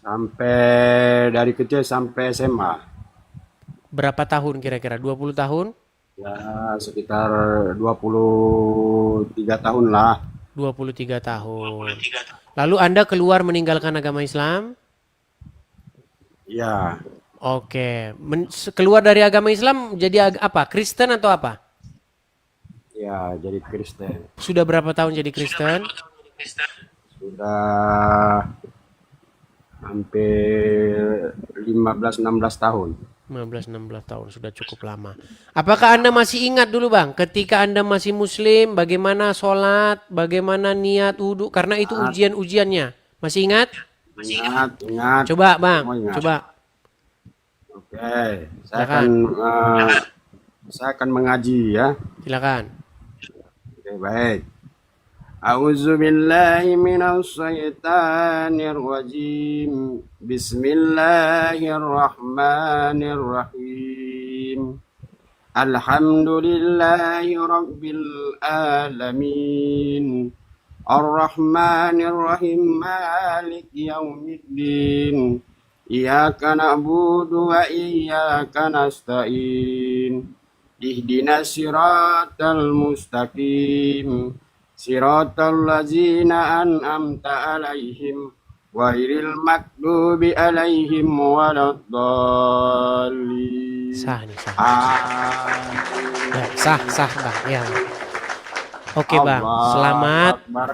Sampai dari kecil sampai SMA. Berapa tahun kira-kira? 20 tahun? Ya, sekitar 23 tahun lah. 23 tahun. Lalu Anda keluar meninggalkan agama Islam? Ya, Oke. Keluar dari agama Islam jadi apa? Kristen atau apa? ya jadi Kristen. Sudah berapa tahun jadi Kristen? Sudah hampir 15-16 tahun. 15-16 tahun, sudah cukup lama. Apakah Anda masih ingat dulu, Bang, ketika Anda masih Muslim, bagaimana sholat, bagaimana niat wudhu? Karena itu ujian-ujiannya. Masih ingat? Ingat, ingat. Coba, Bang. Semua ingat. Coba. Oke, Silakan. saya akan mengaji ya. Silakan. Oke, baik. A'udzu billahi minas syaitanir rajim. Bismillahirrahmanirrahim. Alhamdulillahi rabbil alamin. Ar-Rahmanir Rahim. Maliki yaumiddin. Iyyaka na'budu wa iyyaka nasta'in. Ihdinas siratal mustaqim. Siratal ladzina an'amta 'alaihim ghairil maghdubi 'alaihim waladdallin. Sah nih, sah. Amin. Ya, sah, Bang. Ya. Oke, Bang. Allahu Selamat. Akbar.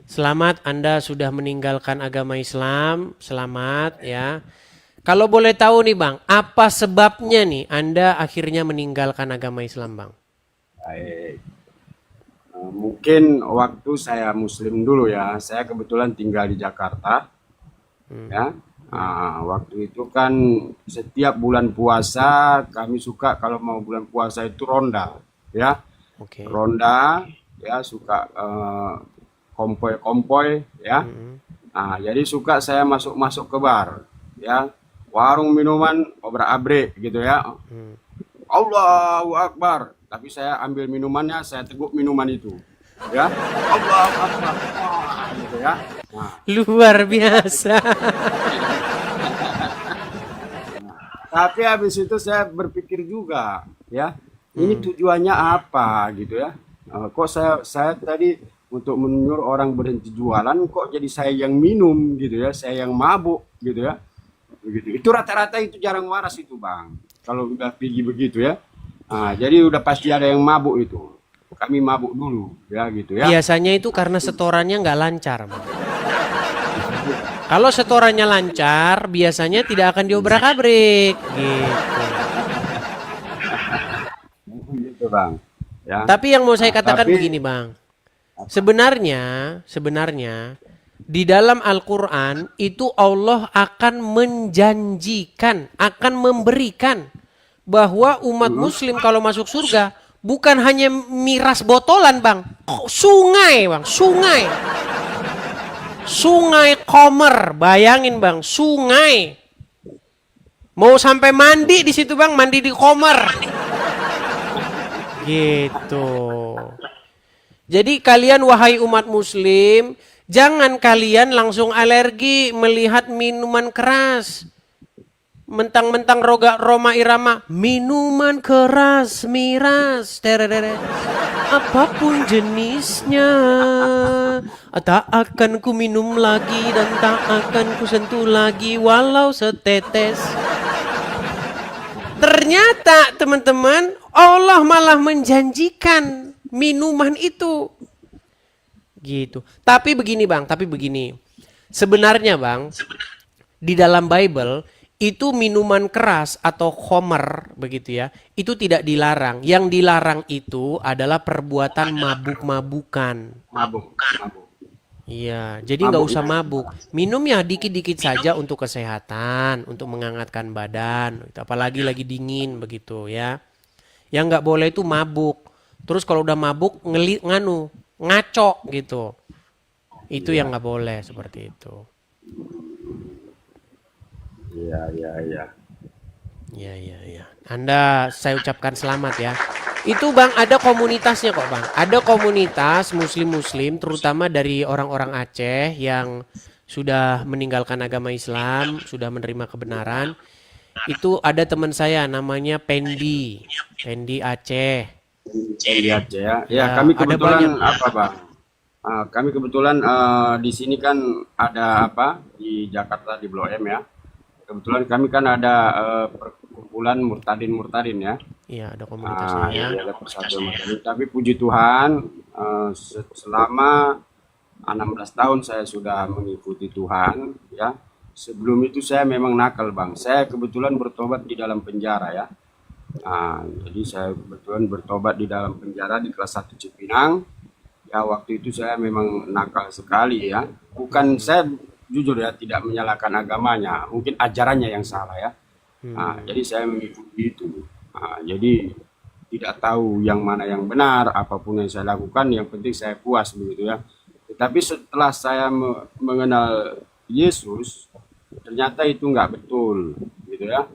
Selamat Anda sudah meninggalkan agama Islam. Selamat ya. Kalau boleh tahu nih, Bang, apa sebabnya nih Anda akhirnya meninggalkan agama Islam, Bang? Baik. Mungkin waktu saya Muslim dulu ya, saya kebetulan tinggal di Jakarta, ya. Waktu itu kan setiap bulan puasa kami suka kalau mau bulan puasa itu ronda, ya, Oke. ronda, ya suka kompoi-kompoi, ya. Nah, jadi suka saya masuk-masuk ke bar, ya, warung minuman obrak-abrik gitu ya. Allahu Akbar. Tapi saya ambil minumannya, saya teguk minuman itu. Ya. Allahu Akbar. Wah, gitu ya. Nah, Luar biasa. tapi habis itu saya berpikir juga, ya. Ini tujuannya apa gitu ya. Kok saya tadi untuk menyuruh orang berhenti jualan, kok jadi saya yang minum gitu ya, saya yang mabuk gitu ya. Begitu. Itu rata-rata itu jarang waras itu, Bang. Kalau udah pergi begitu ya. Nah, jadi udah pasti ada yang mabuk itu. Kami mabuk dulu, ya gitu ya. Biasanya itu karena setorannya nggak lancar, Bang. Kalau setorannya lancar, biasanya tidak akan diobrak-abrik, gitu. Gitu, Bang. Ya. Tapi yang mau saya katakan Tapi begini, Bang. Sebenarnya di dalam Al-Quran itu Allah akan menjanjikan, akan memberikan bahwa umat Muslim kalau masuk surga bukan hanya miras botolan, Bang. Sungai, Bang, sungai. Sungai Komer, bayangin, Bang, sungai. Mau sampai mandi di situ, Bang, mandi di Komer. Gitu. Jadi kalian wahai umat Muslim, jangan kalian langsung alergi melihat minuman keras. Mentang-mentang Roma Irama, minuman keras, miras, tererere. Apapun jenisnya, tak akan ku minum lagi dan tak akan ku sentuh lagi walau setetes. Ternyata teman-teman, Allah malah menjanjikan minuman itu. Gitu. Tapi begini, Bang, tapi begini. Sebenarnya, Bang, di dalam Bible itu minuman keras atau khomer begitu ya, itu tidak dilarang. Yang dilarang itu adalah perbuatan mabuk-mabukan. Mabuk. Iya, jadi nggak Mabuk usah itu. mabuk. Minumnya dikit-dikit saja untuk kesehatan, untuk menghangatkan badan. Apalagi lagi dingin begitu ya. Yang nggak boleh itu mabuk. Terus kalau udah mabuk ngaco gitu. Itu yang nggak boleh seperti itu. Iya. Iya. Anda saya ucapkan selamat ya. Itu Bang ada komunitasnya kok Bang. Ada komunitas muslim-muslim terutama dari orang-orang Aceh yang sudah meninggalkan agama Islam, sudah menerima kebenaran. Itu ada teman saya namanya Pendi. Pendi Aceh. Lihat ya. Ya, Ya, kami ada kebetulan banyak. apa, Bang? Kami kebetulan di sini kan ada apa di Jakarta di Blok M ya. Kebetulan kami kan ada perkumpulan murtadin ya. Iya, ada komunitasnya ya. Jadi ada persatuan murtadin. Tapi puji Tuhan selama 16 tahun saya sudah mengikuti Tuhan ya. Sebelum itu saya memang nakal, Bang. Saya kebetulan bertobat di dalam penjara ya. Jadi saya kebetulan bertobat di dalam penjara di kelas 1 Cipinang. Ya waktu itu saya memang nakal sekali ya. Bukan saya jujur ya tidak menyalahkan agamanya, mungkin ajarannya yang salah ya. Jadi saya mengikuti itu. Jadi tidak tahu yang mana yang benar, apapun yang saya lakukan, yang penting saya puas begitu ya. Tetapi setelah saya mengenal Yesus, ternyata itu nggak betul, gitu ya.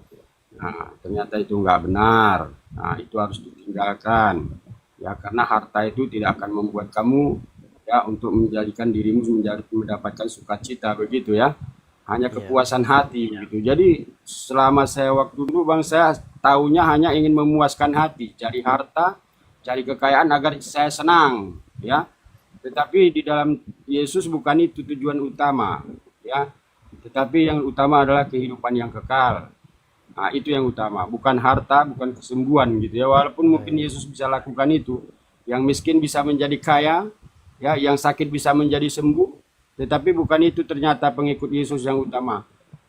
Ternyata itu nggak benar. Itu harus ditinggalkan. Ya, karena harta itu tidak akan membuat kamu ya untuk menjadikan dirimu mendapatkan sukacita begitu ya. Hanya kepuasan hati begitu. Jadi selama saya waktu dulu Bang saya taunya hanya ingin memuaskan hati, cari harta, cari kekayaan agar saya senang ya. Tetapi di dalam Yesus bukan itu tujuan utama ya. Tetapi yang utama adalah kehidupan yang kekal. Itu yang utama, bukan harta, bukan kesembuhan gitu ya. Walaupun mungkin Yesus bisa lakukan itu, yang miskin bisa menjadi kaya, ya, yang sakit bisa menjadi sembuh, tetapi bukan itu ternyata pengikut Yesus yang utama,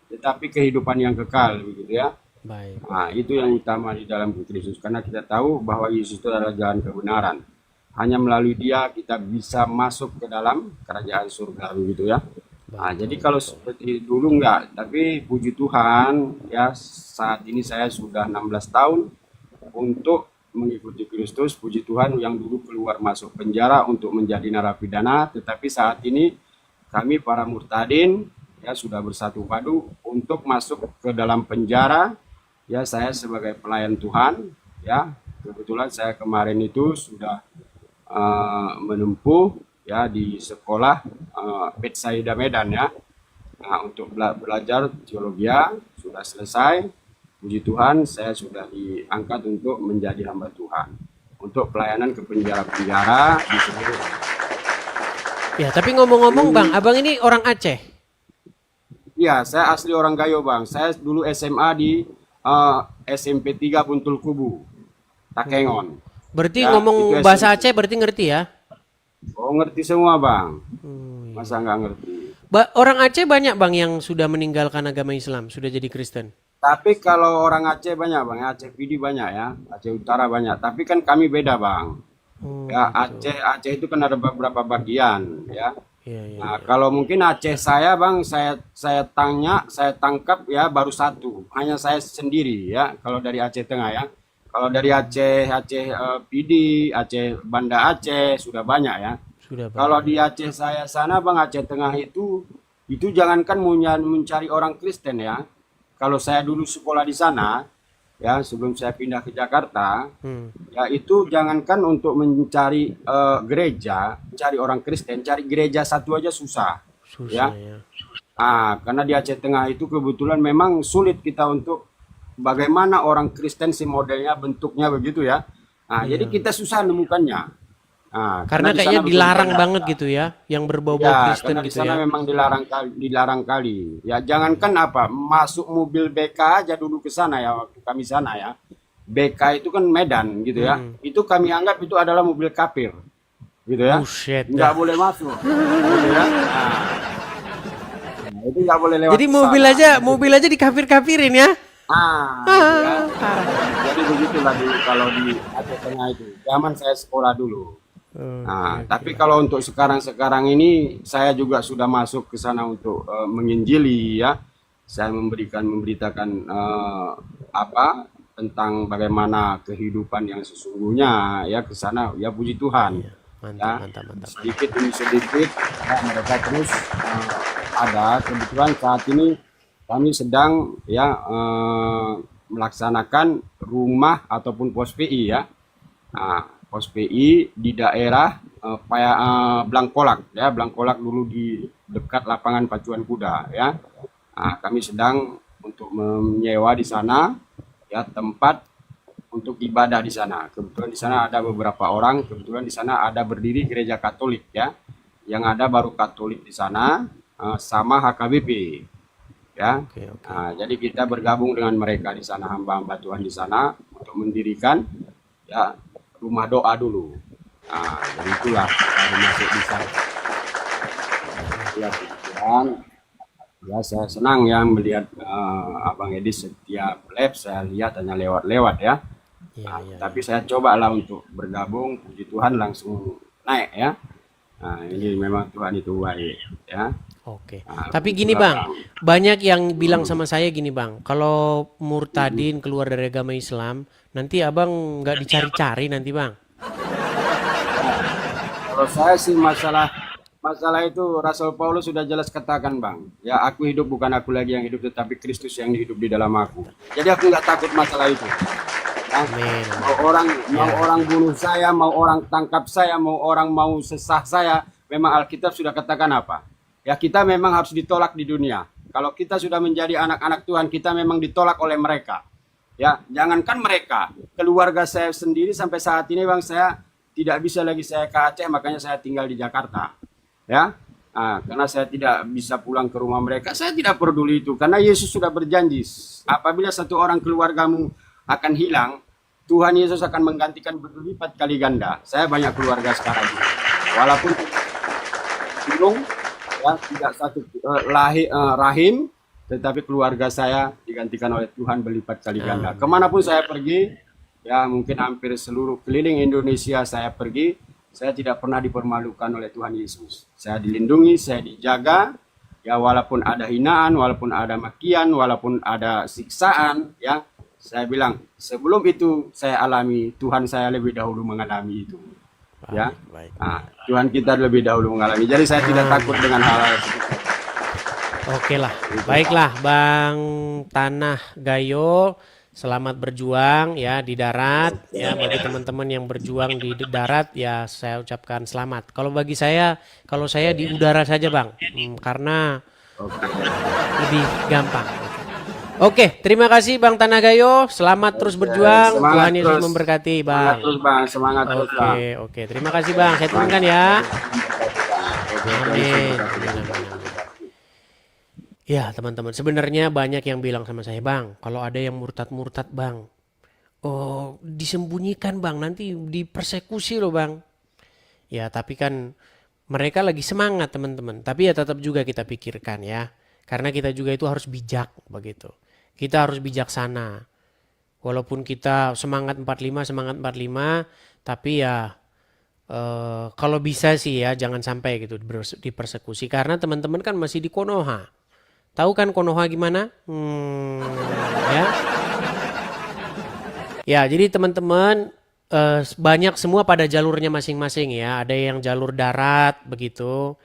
tetapi kehidupan yang kekal begitu ya. Baik. Itu yang utama di dalam Kristus, karena kita tahu bahwa Yesus itu adalah jalan kebenaran. Hanya melalui Dia kita bisa masuk ke dalam kerajaan surga begitu ya. Jadi kalau seperti dulu enggak, tapi puji Tuhan ya saat ini saya sudah 16 tahun untuk mengikuti Kristus. Puji Tuhan yang dulu keluar masuk penjara untuk menjadi narapidana, tetapi saat ini kami para murtadin ya sudah bersatu padu untuk masuk ke dalam penjara. Ya saya sebagai pelayan Tuhan ya, kebetulan saya kemarin itu sudah menempuh ya di sekolah Betsaida Medan ya. Untuk belajar teologi sudah selesai. Puji Tuhan saya sudah diangkat untuk menjadi hamba Tuhan untuk pelayanan ke penjara-penjara di seluruh. Ya, tapi ngomong-ngomong Bang, Abang ini orang Aceh. Ya, saya asli orang Gayo Bang. Saya dulu SMA di SMP 3 Buntul Kubu, Takengon. Berarti Ya, ngomong itu bahasa SMP. Aceh berarti ngerti ya? Oh ngerti semua Bang. Iya. Masa nggak ngerti? Orang Aceh banyak Bang yang sudah meninggalkan agama Islam, sudah jadi Kristen. Tapi kalau orang Aceh banyak Bang, Aceh PD banyak ya, Aceh Utara banyak. Tapi kan kami beda Bang. Ya Aceh itu kan ada beberapa bagian ya. Iya. Nah, kalau mungkin Aceh saya Bang, saya tangkap ya baru satu, hanya saya sendiri ya. Kalau dari Aceh Tengah ya. Kalau dari Aceh PD, Aceh Banda Aceh sudah banyak ya. Sudah Bang. Kalau di Aceh saya sana Bang, Aceh Tengah itu jangankan mencari orang Kristen ya. Kalau saya dulu sekolah di sana ya, sebelum saya pindah ke Jakarta, ya itu jangankan untuk mencari gereja, cari orang Kristen, cari gereja satu aja susah. Susah Ya. ya. Karena di Aceh Tengah itu kebetulan memang sulit kita untuk bagaimana orang Kristen si modelnya bentuknya begitu ya. Jadi kita susah nemukannya. Karena di kayaknya sana betul dilarang banyak. banget gitu ya, yang berbau-bau Ya, Kristen karena di gitu sana ya. memang dilarang kali. Ya, jangankan apa, masuk mobil BK aja dulu ke sana ya waktu kami sana ya. BK itu kan Medan gitu ya. Itu kami anggap itu adalah mobil kafir. Gitu ya. Buset Nggak dah. boleh masuk. Gitu ya. Itu nggak boleh lewat Jadi ke mobil aja dikafir-kafirin ya. gitu ya. Jadi begitulah dulu kalau di Aceh Tengah itu. Zaman saya sekolah dulu. Nah, tapi kalau untuk sekarang ini saya juga sudah masuk ke sana untuk menginjili ya. Saya memberitakan apa tentang bagaimana kehidupan yang sesungguhnya ya ke sana ya puji Tuhan. Ya, Mantap. sedikit demi sedikit ya, mereka terus ada. Kebetulan saat ini kami sedang ya melaksanakan rumah ataupun pos PI ya. Nah, pos PI di daerah Blangkolak ya, Blangkolak dulu di dekat lapangan pacuan kuda ya. Nah, kami sedang untuk menyewa di sana ya tempat untuk ibadah di sana. Kebetulan di sana ada beberapa orang, kebetulan di sana ada berdiri gereja Katolik ya. Yang ada baru Katolik di sana sama HKBP ya. Oke. Nah, jadi kita bergabung dengan mereka di sana, hamba-hamba Tuhan di sana untuk mendirikan ya rumah doa dulu. Nah, jadi itulah baru masuk di sana. Ya, Tuhan. Ya, saya senang ya melihat Abang Edi setiap live saya lihat hanya lewat-lewat ya. Nah, tapi saya cobalah untuk bergabung, puji Tuhan langsung naik ya. Nah, ini memang Tuhan itu baik ya. Oke. Nah, Tapi gini begitulah, Bang, banyak yang bilang sama saya gini Bang, kalau murtadin keluar dari agama Islam, nanti Abang nggak dicari-cari nanti Bang. Kalau saya sih masalah itu Rasul Paulus sudah jelas katakan Bang. Ya aku hidup bukan aku lagi yang hidup tetapi Kristus yang hidup di dalam aku. Jadi aku nggak takut masalah itu. Ya, Amin. mau orang bunuh saya, mau orang tangkap saya, mau orang mau sesah saya, memang Alkitab sudah katakan apa? Ya kita memang harus ditolak di dunia. Kalau kita sudah menjadi anak-anak Tuhan, kita memang ditolak oleh mereka. Ya, jangankan mereka, keluarga saya sendiri sampai saat ini Bang, saya tidak bisa lagi saya ke Aceh, makanya saya tinggal di Jakarta. Ya, karena saya tidak bisa pulang ke rumah mereka, saya tidak peduli itu, karena Yesus sudah berjanji, apabila satu orang keluargamu akan hilang, Tuhan Yesus akan menggantikan berlipat kali ganda. Saya banyak keluarga sekarang, walaupun sulung, ya tidak satu rahim, tetapi keluarga saya digantikan oleh Tuhan berlipat kali ganda. Kemanapun saya pergi, ya mungkin hampir seluruh keliling Indonesia saya pergi, saya tidak pernah dipermalukan oleh Tuhan Yesus. Saya dilindungi, saya dijaga, ya walaupun ada hinaan, walaupun ada makian, walaupun ada siksaan, ya saya bilang sebelum itu saya alami, Tuhan saya lebih dahulu mengalami itu. Ya, Baik. nah, Tuhan kita lebih dahulu mengalami. Jadi saya tidak takut dengan hal-hal seperti itu. Oke lah, baiklah Bang Tanah Gayo, selamat berjuang ya di darat ya, bagi teman-teman yang berjuang di darat ya saya ucapkan selamat. Kalau bagi saya, kalau saya di udara saja Bang, karena lebih gampang. Oke, terima kasih Bang Tanah Gayo, selamat terus berjuang, Semangat Tuhan Yesus terus. memberkati Semangat Bang. terus Bang, semangat terus Bang. Oke, terima kasih Bang, saya turunkan ya. Amin. Ya teman-teman, sebenarnya banyak yang bilang sama saya, Bang, kalau ada yang murtad-murtad Bang, oh disembunyikan Bang, nanti dipersekusi loh Bang. Ya tapi kan mereka lagi semangat teman-teman, tapi ya tetap juga kita pikirkan ya, karena kita juga itu harus bijak begitu. Kita harus bijaksana. Walaupun kita semangat 45, tapi ya kalau bisa sih ya jangan sampai gitu dipersekusi, karena teman-teman kan masih di Konoha. Tahu kan Konoha gimana? Ya. Ya, jadi teman-teman banyak semua pada jalurnya masing-masing ya. Ada yang jalur darat begitu.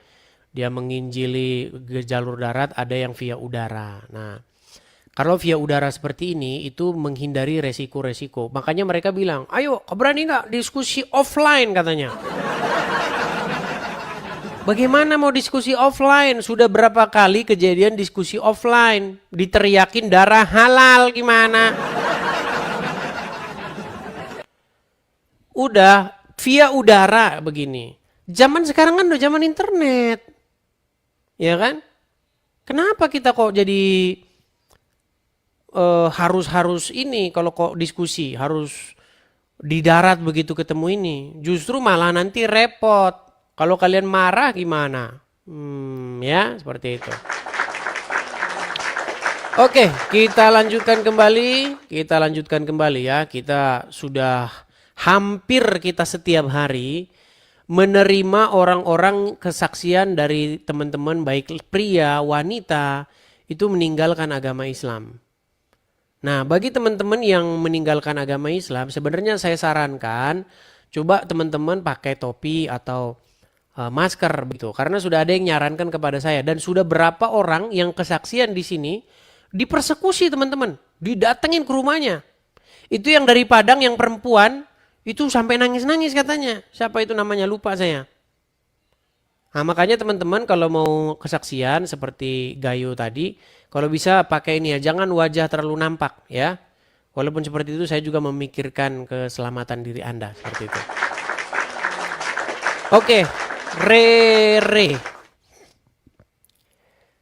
Dia menginjili jalur darat, ada yang via udara. Nah, kalau via udara seperti ini itu menghindari resiko-resiko. Makanya mereka bilang, "Ayo, berani nggak diskusi offline?" katanya. Bagaimana mau diskusi offline? Sudah berapa kali kejadian diskusi offline? Diteriakin darah halal gimana? Udah via udara begini. Zaman sekarang kan udah zaman internet. Ya kan? Kenapa kita kok jadi harus ini kalau kok diskusi harus di darat begitu ketemu ini? Justru malah nanti repot. Kalau kalian marah gimana? Ya seperti itu. Oke, kita lanjutkan kembali. Kita lanjutkan kembali ya. Kita sudah hampir kita setiap hari menerima orang-orang kesaksian dari teman-teman baik pria, wanita itu meninggalkan agama Islam. Nah, bagi teman-teman yang meninggalkan agama Islam, sebenarnya saya sarankan coba teman-teman pakai topi atau masker gitu. Karena sudah ada yang nyarankan kepada saya dan sudah berapa orang yang kesaksian di sini dipersekusi teman-teman, didatengin ke rumahnya. Itu yang dari Padang yang perempuan itu sampai nangis-nangis katanya. Siapa itu namanya lupa saya. Nah, makanya teman-teman kalau mau kesaksian seperti Gayo tadi, kalau bisa pakai ini ya, jangan wajah terlalu nampak ya. Walaupun seperti itu saya juga memikirkan keselamatan diri Anda seperti itu. Oke, Rere.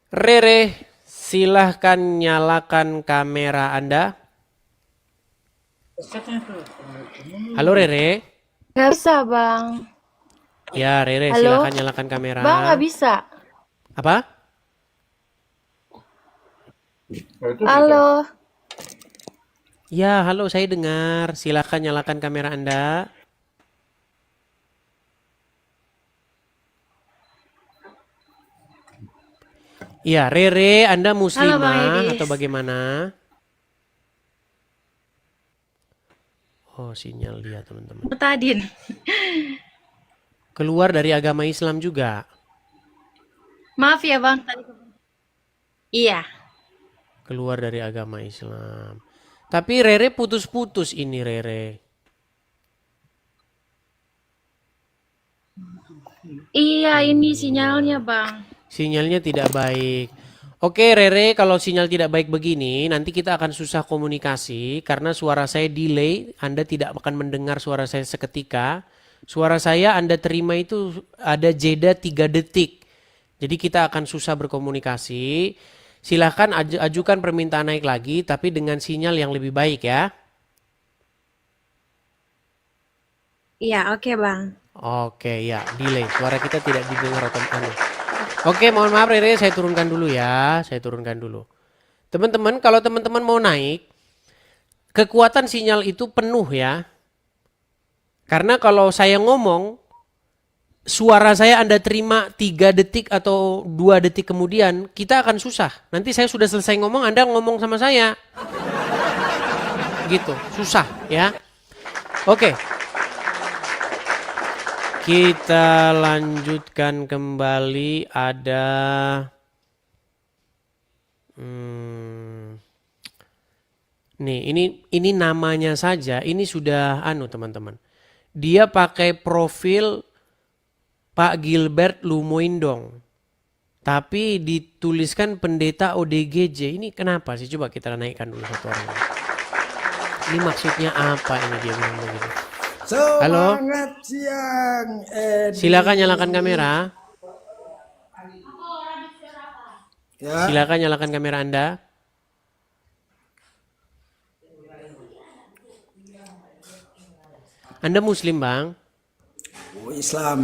Rere, silahkan nyalakan kamera Anda. Halo Rere. Nggak bisa, Bang. Ya Rere, Halo? silahkan nyalakan kamera. Bang, nggak bisa. Apa? Halo. Ya, halo saya dengar. Silahkan nyalakan kamera Anda. Ya, Rere, Anda Halo, Bang muslimah Edis. atau bagaimana? Oh, sinyal dia teman-teman. Tadin. Keluar dari agama Islam juga. Maaf ya, Bang. Iya. Keluar dari agama Islam. Tapi Rere putus-putus ini Rere. Iya, ini sinyalnya, Bang. Sinyalnya tidak baik. Oke Rere, kalau sinyal tidak baik begini, nanti kita akan susah komunikasi karena suara saya delay, Anda tidak akan mendengar suara saya seketika. Suara saya Anda terima itu ada jeda 3 detik. Jadi kita akan susah berkomunikasi. Silahkan ajukan permintaan naik lagi, tapi dengan sinyal yang lebih baik ya. Iya, oke, Bang. Oke ya, delay. Suara kita tidak didengar otomatis. Oke, mohon maaf Rere, saya turunkan dulu ya. Saya turunkan dulu. Teman-teman, kalau teman-teman mau naik, kekuatan sinyal itu penuh ya. Karena kalau saya ngomong, suara saya Anda terima 3 detik atau 2 detik kemudian, kita akan susah. Nanti saya sudah selesai ngomong, Anda ngomong sama saya. Gitu, susah ya. Oke. Kita lanjutkan kembali ada nih ini namanya saja ini sudah teman-teman. Dia pakai profil Pak Gilbert Lumoindong. Tapi dituliskan pendeta ODGJ. Ini kenapa sih? Coba kita naikkan dulu satu orang. Ini maksudnya apa ini dia bilang begitu? Halo. Semangat siang, Edi. Silakan nyalakan kamera. Ya, Silakan nyalakan kamera Anda. Anda Muslim, Bang? oh, Islam.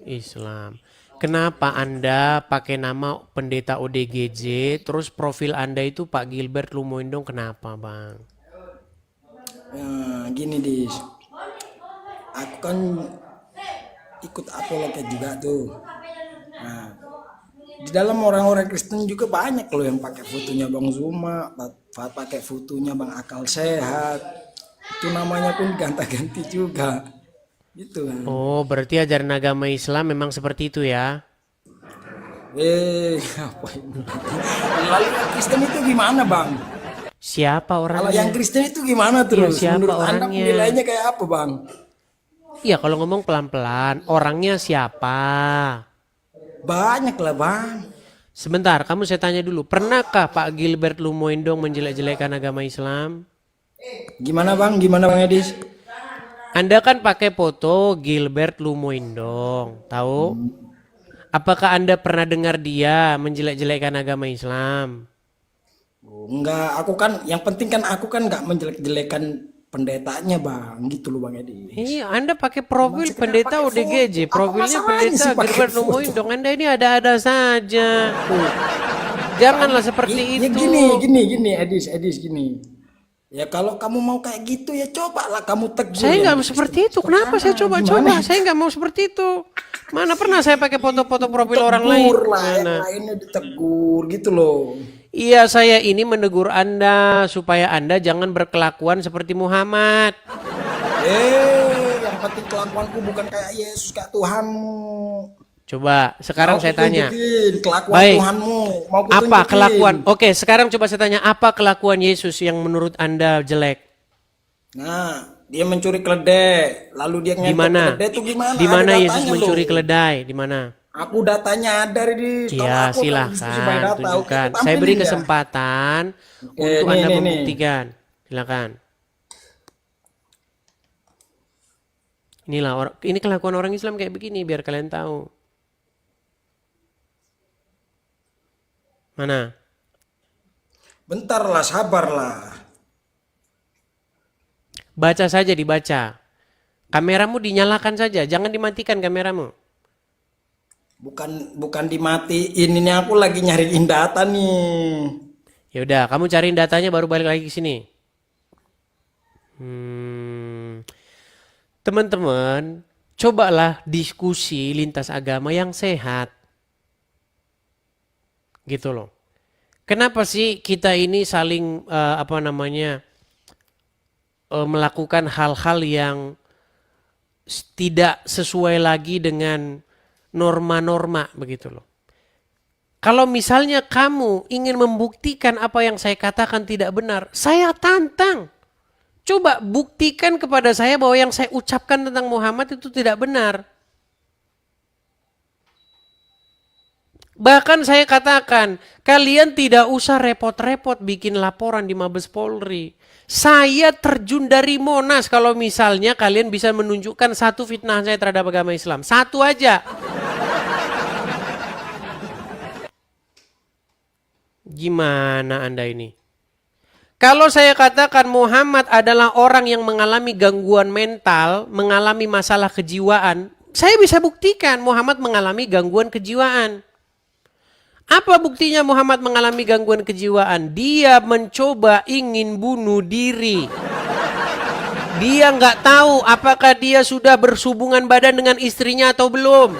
Islam. Kenapa Anda pakai nama pendeta ODGJ, terus profil Anda itu Pak Gilbert Lumoindong, kenapa, Bang? Gini, Dis. Aku kan ikut apologet juga tuh. Nah, di dalam orang-orang Kristen juga banyak loh yang pakai fotonya Bang Zuma, pakai fotonya Bang Akal Sehat. Itu namanya pun ganti-ganti juga. Gitu kan. Oh, berarti ajaran agama Islam memang seperti itu ya? Apa ini? Lalu yang Kristen itu gimana, Bang? Siapa Kalau orangnya? yang Kristen itu gimana terus? siapa Menurut Anda orangnya? penilaiannya kayak apa, Bang? Iya, kalau ngomong pelan-pelan, orangnya siapa? Banyak lah, Bang. Sebentar, kamu saya tanya dulu. Pernahkah Pak Gilbert Lumoindong menjelek-jelekan agama Islam? Gimana, Bang? Gimana, Bang Edis? Anda kan pakai foto Gilbert Lumoindong, tahu? Apakah Anda pernah dengar dia menjelek-jelekan agama Islam? Enggak, aku kan yang penting kan aku kan enggak menjelek-jelekan pendetanya, Bang. Gitu loh, Bang Edis. Iya, Anda pakai profil Sekedar pendeta pakai ODGJ, foto. Apa profilnya masalahnya pendeta sih pakai Gilbert foto? Lumoindong. Anda ini ada-ada saja. Janganlah seperti Ya itu. gini, Edis gini. Ya kalau kamu mau kayak gitu ya cobalah kamu tegur. Saya yang nggak mau Kristen. seperti itu. Kenapa saya coba-coba? Gimana? Saya nggak mau seperti itu. Mana pernah saya pakai foto-foto profil orang lain? Tegur lah, yang Mana? lainnya ditegur gitu loh. Iya, saya ini menegur Anda supaya Anda jangan berkelakuan seperti Muhammad. Yang penting kelakuanku bukan kayak Yesus, kayak Tuhanmu. Coba, sekarang Mau saya tanya. kutunjukin kelakuan Baik. Tuhanmu. Mau Apa kutunjukin. kelakuan? Oke, sekarang coba saya tanya, apa kelakuan Yesus yang menurut Anda jelek? Nah, dia mencuri keledai, lalu dia Di ngentot mana? keledai itu gimana? Di mana Ada Yesus datanya mencuri loh. keledai? Di mana? Aku datanya ada di. Iya, silahkan tunjukkan. Saya beri kesempatan untuk Anda nih. membuktikan. Silakan. Inilah ini kelakuan orang Islam kayak begini biar kalian tahu. Mana? Bentar lah, sabarlah. Baca saja, dibaca. Kameramu dinyalakan saja, jangan dimatikan kameramu. Bukan dimatiin, ini aku lagi nyariin data nih. Ya udah, kamu cariin datanya baru balik lagi ke sini. Teman-teman, cobalah diskusi lintas agama yang sehat. Gitu loh. Kenapa sih kita ini saling melakukan hal-hal yang tidak sesuai lagi dengan norma-norma begitu loh. Kalau misalnya kamu ingin membuktikan apa yang saya katakan tidak benar, saya tantang. Coba buktikan kepada saya bahwa yang saya ucapkan tentang Muhammad itu tidak benar. Bahkan saya katakan, kalian tidak usah repot-repot bikin laporan di Mabes Polri. Saya terjun dari Monas kalau misalnya kalian bisa menunjukkan satu fitnah saya terhadap agama Islam. Satu aja. Gimana Anda ini? Kalau saya katakan Muhammad adalah orang yang mengalami gangguan mental, mengalami masalah kejiwaan, saya bisa buktikan Muhammad mengalami gangguan kejiwaan. Apa buktinya Muhammad mengalami gangguan kejiwaan? Dia mencoba ingin bunuh diri. Dia nggak tahu apakah dia sudah berhubungan badan dengan istrinya atau belum.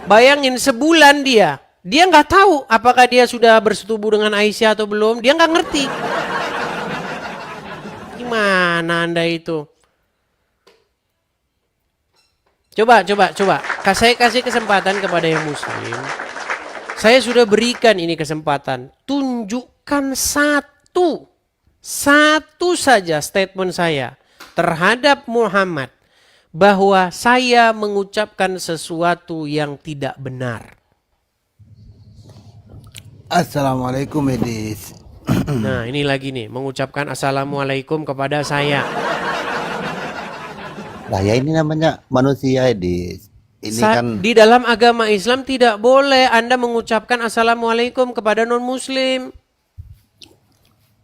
Bayangin sebulan dia nggak tahu apakah dia sudah bersetubuh dengan Aisyah atau belum. Dia nggak ngerti. Gimana Anda itu? Coba. Saya kasih kesempatan kepada yang muslim. Saya sudah berikan ini kesempatan. Tunjukkan satu saja statement saya terhadap Muhammad bahwa saya mengucapkan sesuatu yang tidak benar. Assalamualaikum Edis. Nah ini lagi nih, mengucapkan assalamualaikum kepada saya. Lah ya ini namanya manusia Edis. Ini kan Di dalam agama Islam tidak boleh Anda mengucapkan assalamualaikum kepada non muslim.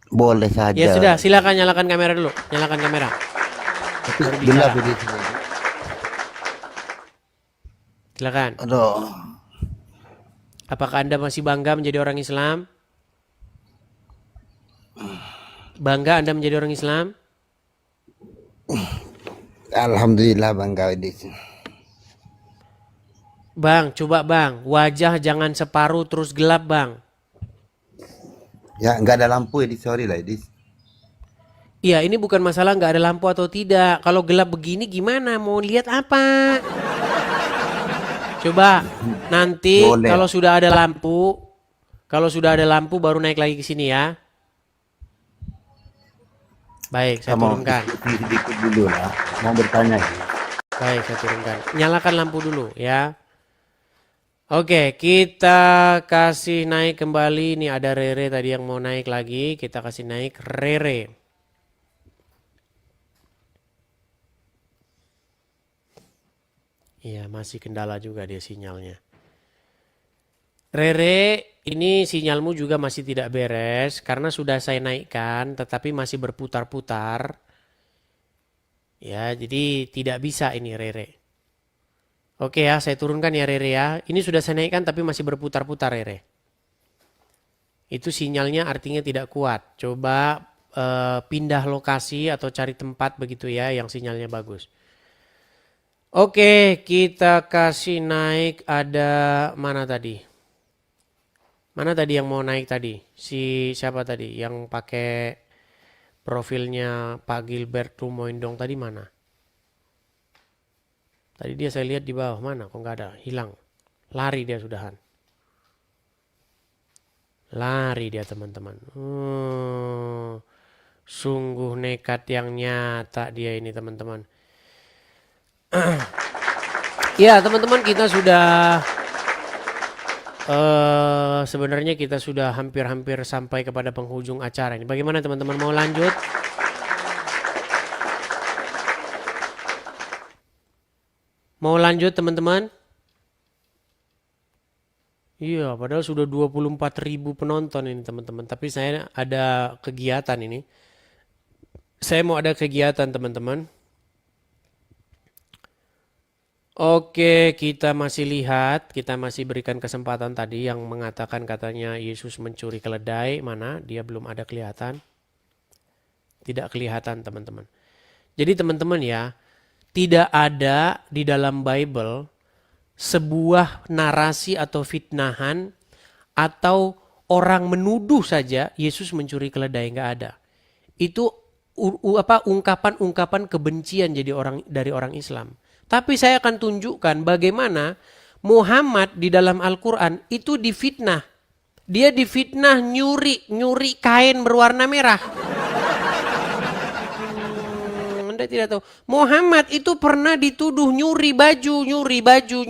boleh saja. Ya sudah, silakan nyalakan kamera dulu. Nyalakan kamera. Tapi baru gelap bicara. Edis. Silakan. Aduh. Apakah Anda masih bangga menjadi orang Islam? Bangga Anda menjadi orang Islam? Alhamdulillah bangga Edis. Bang, coba bang, wajah jangan separuh terus gelap bang. Ya nggak ada lampu Edis, sorry lah Edis. Iya, ini bukan masalah nggak ada lampu atau tidak. Kalau gelap begini gimana? Mau lihat apa? Coba nanti Boleh. kalau sudah ada lampu baru naik lagi ke sini ya. Baik, saya Kamu turunkan. sedikit dulu lah. Mau bertanya. Baik, saya turunkan. Nyalakan lampu dulu ya. Oke, kita kasih naik kembali. Nih ada Rere tadi yang mau naik lagi. Kita kasih naik Rere. Iya, masih kendala juga dia sinyalnya. Rere, ini sinyalmu juga masih tidak beres karena sudah saya naikkan tetapi masih berputar-putar. Ya, jadi tidak bisa ini Rere. Oke ya, saya turunkan ya Rere ya. Ini sudah saya naikkan tapi masih berputar-putar Rere. Itu sinyalnya artinya tidak kuat. Coba pindah lokasi atau cari tempat begitu ya yang sinyalnya bagus. Oke, kita kasih naik ada mana tadi? Mana tadi yang mau naik tadi? Si siapa tadi yang pakai profilnya Pak Gilbert Rumoindong tadi mana? Tadi dia saya lihat di bawah mana? Kok nggak ada? Hilang. Lari dia sudahan. Lari dia teman-teman. Sungguh nekat yang nyata dia ini teman-teman. Ya teman-teman kita sudah sebenarnya kita sudah hampir-hampir sampai kepada penghujung acara ini. Bagaimana teman-teman mau lanjut? Mau lanjut teman-teman? Iya, padahal sudah 24.000 penonton ini teman-teman. Tapi saya ada kegiatan ini. Saya mau ada kegiatan teman-teman. Oke, kita masih lihat. Kita masih berikan kesempatan tadi yang mengatakan katanya Yesus mencuri keledai. Mana? Dia belum ada kelihatan. Tidak kelihatan teman-teman. Jadi teman-teman ya, tidak ada di dalam Bible sebuah narasi atau fitnahan atau orang menuduh saja Yesus mencuri keledai, nggak ada. Itu ungkapan-ungkapan kebencian jadi dari orang Islam. Tapi saya akan tunjukkan bagaimana Muhammad di dalam Al-Quran itu difitnah. Dia difitnah nyuri kain berwarna merah. Anda tidak tahu. Muhammad itu pernah dituduh nyuri baju,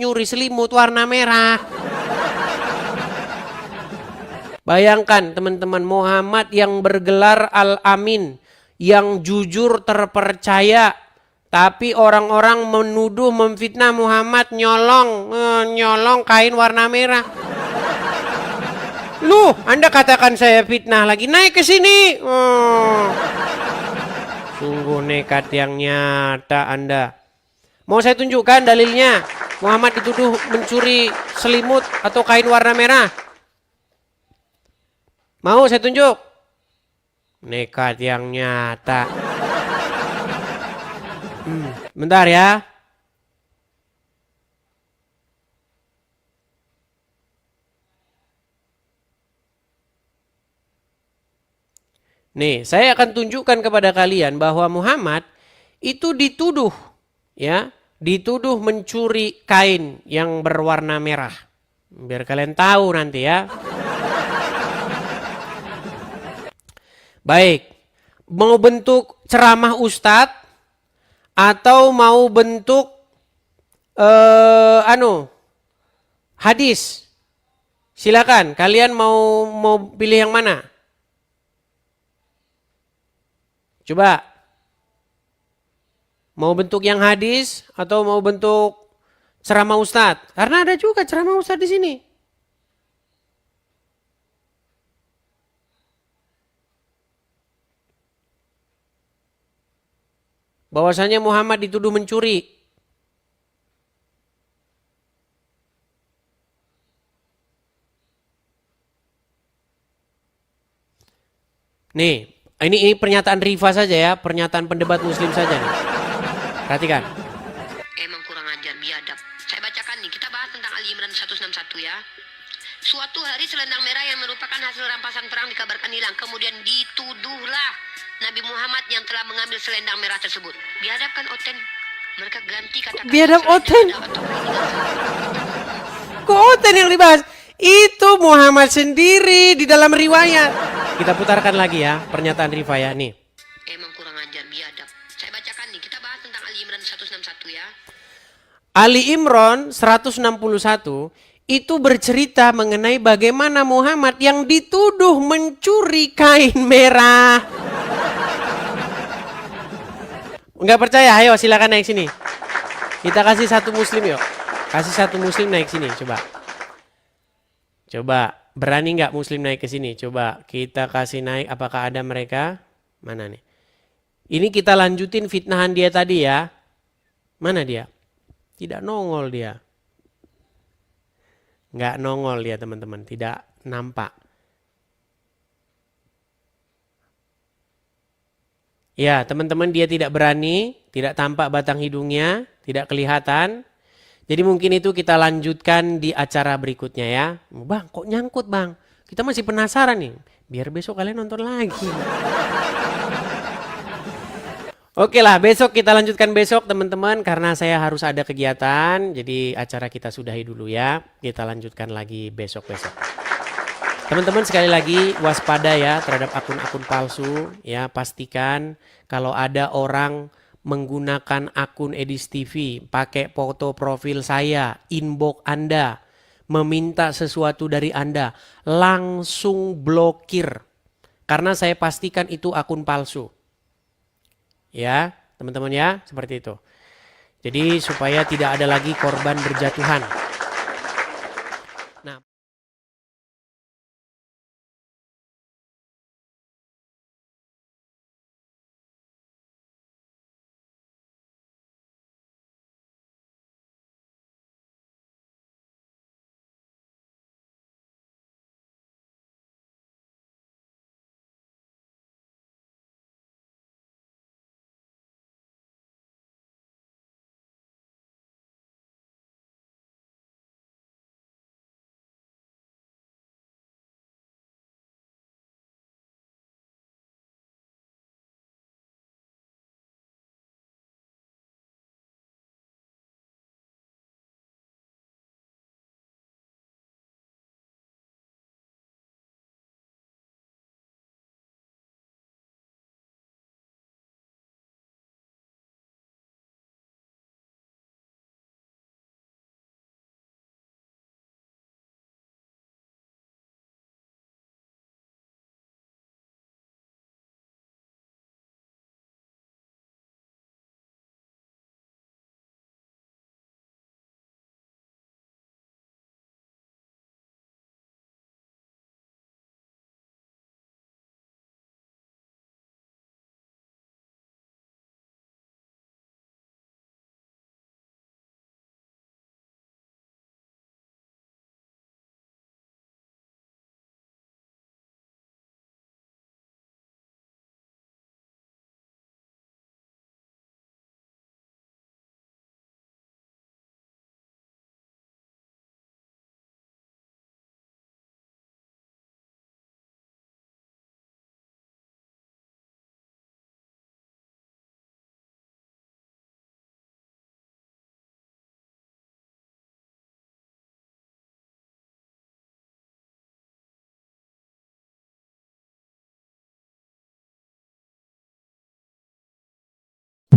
nyuri selimut warna merah. Bayangkan teman-teman, Muhammad yang bergelar Al-Amin, yang jujur terpercaya, tapi orang-orang menuduh memfitnah Muhammad nyolong kain warna merah. Loh, Anda katakan saya fitnah lagi, naik ke sini. Sungguh nekat yang nyata Anda. Mau saya tunjukkan dalilnya. Muhammad dituduh mencuri selimut atau kain warna merah. Mau saya tunjuk? Nekat yang nyata. Bentar ya. Nih, saya akan tunjukkan kepada kalian bahwa Muhammad itu dituduh mencuri kain yang berwarna merah. Biar kalian tahu nanti ya. Baik, mau bentuk ceramah ustadz atau mau bentuk hadis? Silakan, kalian mau pilih yang mana? Coba. Mau bentuk yang hadis atau mau bentuk ceramah ustadz? Karena ada juga ceramah ustadz di sini. Bahwasanya Muhammad dituduh mencuri. Nih. Ini pernyataan Rifa saja ya, pernyataan pendebat muslim saja nih. Perhatikan. Emang kurang ajar, biadab. Saya bacakan nih, kita bahas tentang Ali Imran 161 ya. Suatu hari selendang merah yang merupakan hasil rampasan perang dikabarkan hilang. Kemudian dituduhlah Nabi Muhammad yang telah mengambil selendang merah tersebut. Biadab kan Oten? Mereka ganti kata-kata Biadab Oten? Kok Oten yang dibahas? Itu Muhammad sendiri di dalam riwayat. Kita putarkan lagi ya pernyataan Rifa ya nih. Emang kurang ajar, biadab. Saya bacakan nih, kita bahas tentang Ali Imran 161 ya. Ali Imran 161 itu bercerita mengenai bagaimana Muhammad yang dituduh mencuri kain merah. Enggak percaya? Ayo silakan naik sini. Kita kasih satu muslim yuk. Kasih satu muslim naik sini coba. Coba, berani nggak muslim naik ke sini? Coba kita kasih naik, apakah ada mereka? Mana nih? Ini kita lanjutin fitnahan dia tadi ya. Mana dia? Tidak nongol dia. Nggak nongol dia teman-teman, tidak nampak. Ya teman-teman, dia tidak berani, tidak tampak batang hidungnya, tidak kelihatan. Jadi mungkin itu kita lanjutkan di acara berikutnya ya. Bang, kok nyangkut bang? Kita masih penasaran nih. Biar besok kalian nonton lagi. Oke lah, besok kita lanjutkan besok teman-teman. Karena saya harus ada kegiatan. Jadi acara kita sudahi dulu ya. Kita lanjutkan lagi besok-besok. Teman-teman sekali lagi waspada ya terhadap akun-akun palsu. Ya, pastikan kalau ada orang menggunakan akun Edis TV, pakai foto profil saya, inbox Anda, meminta sesuatu dari Anda, langsung blokir. Karena saya pastikan itu akun palsu. Ya, teman-teman ya, seperti itu. Jadi supaya tidak ada lagi korban berjatuhan. Nah,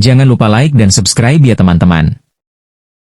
Jangan lupa like dan subscribe ya teman-teman.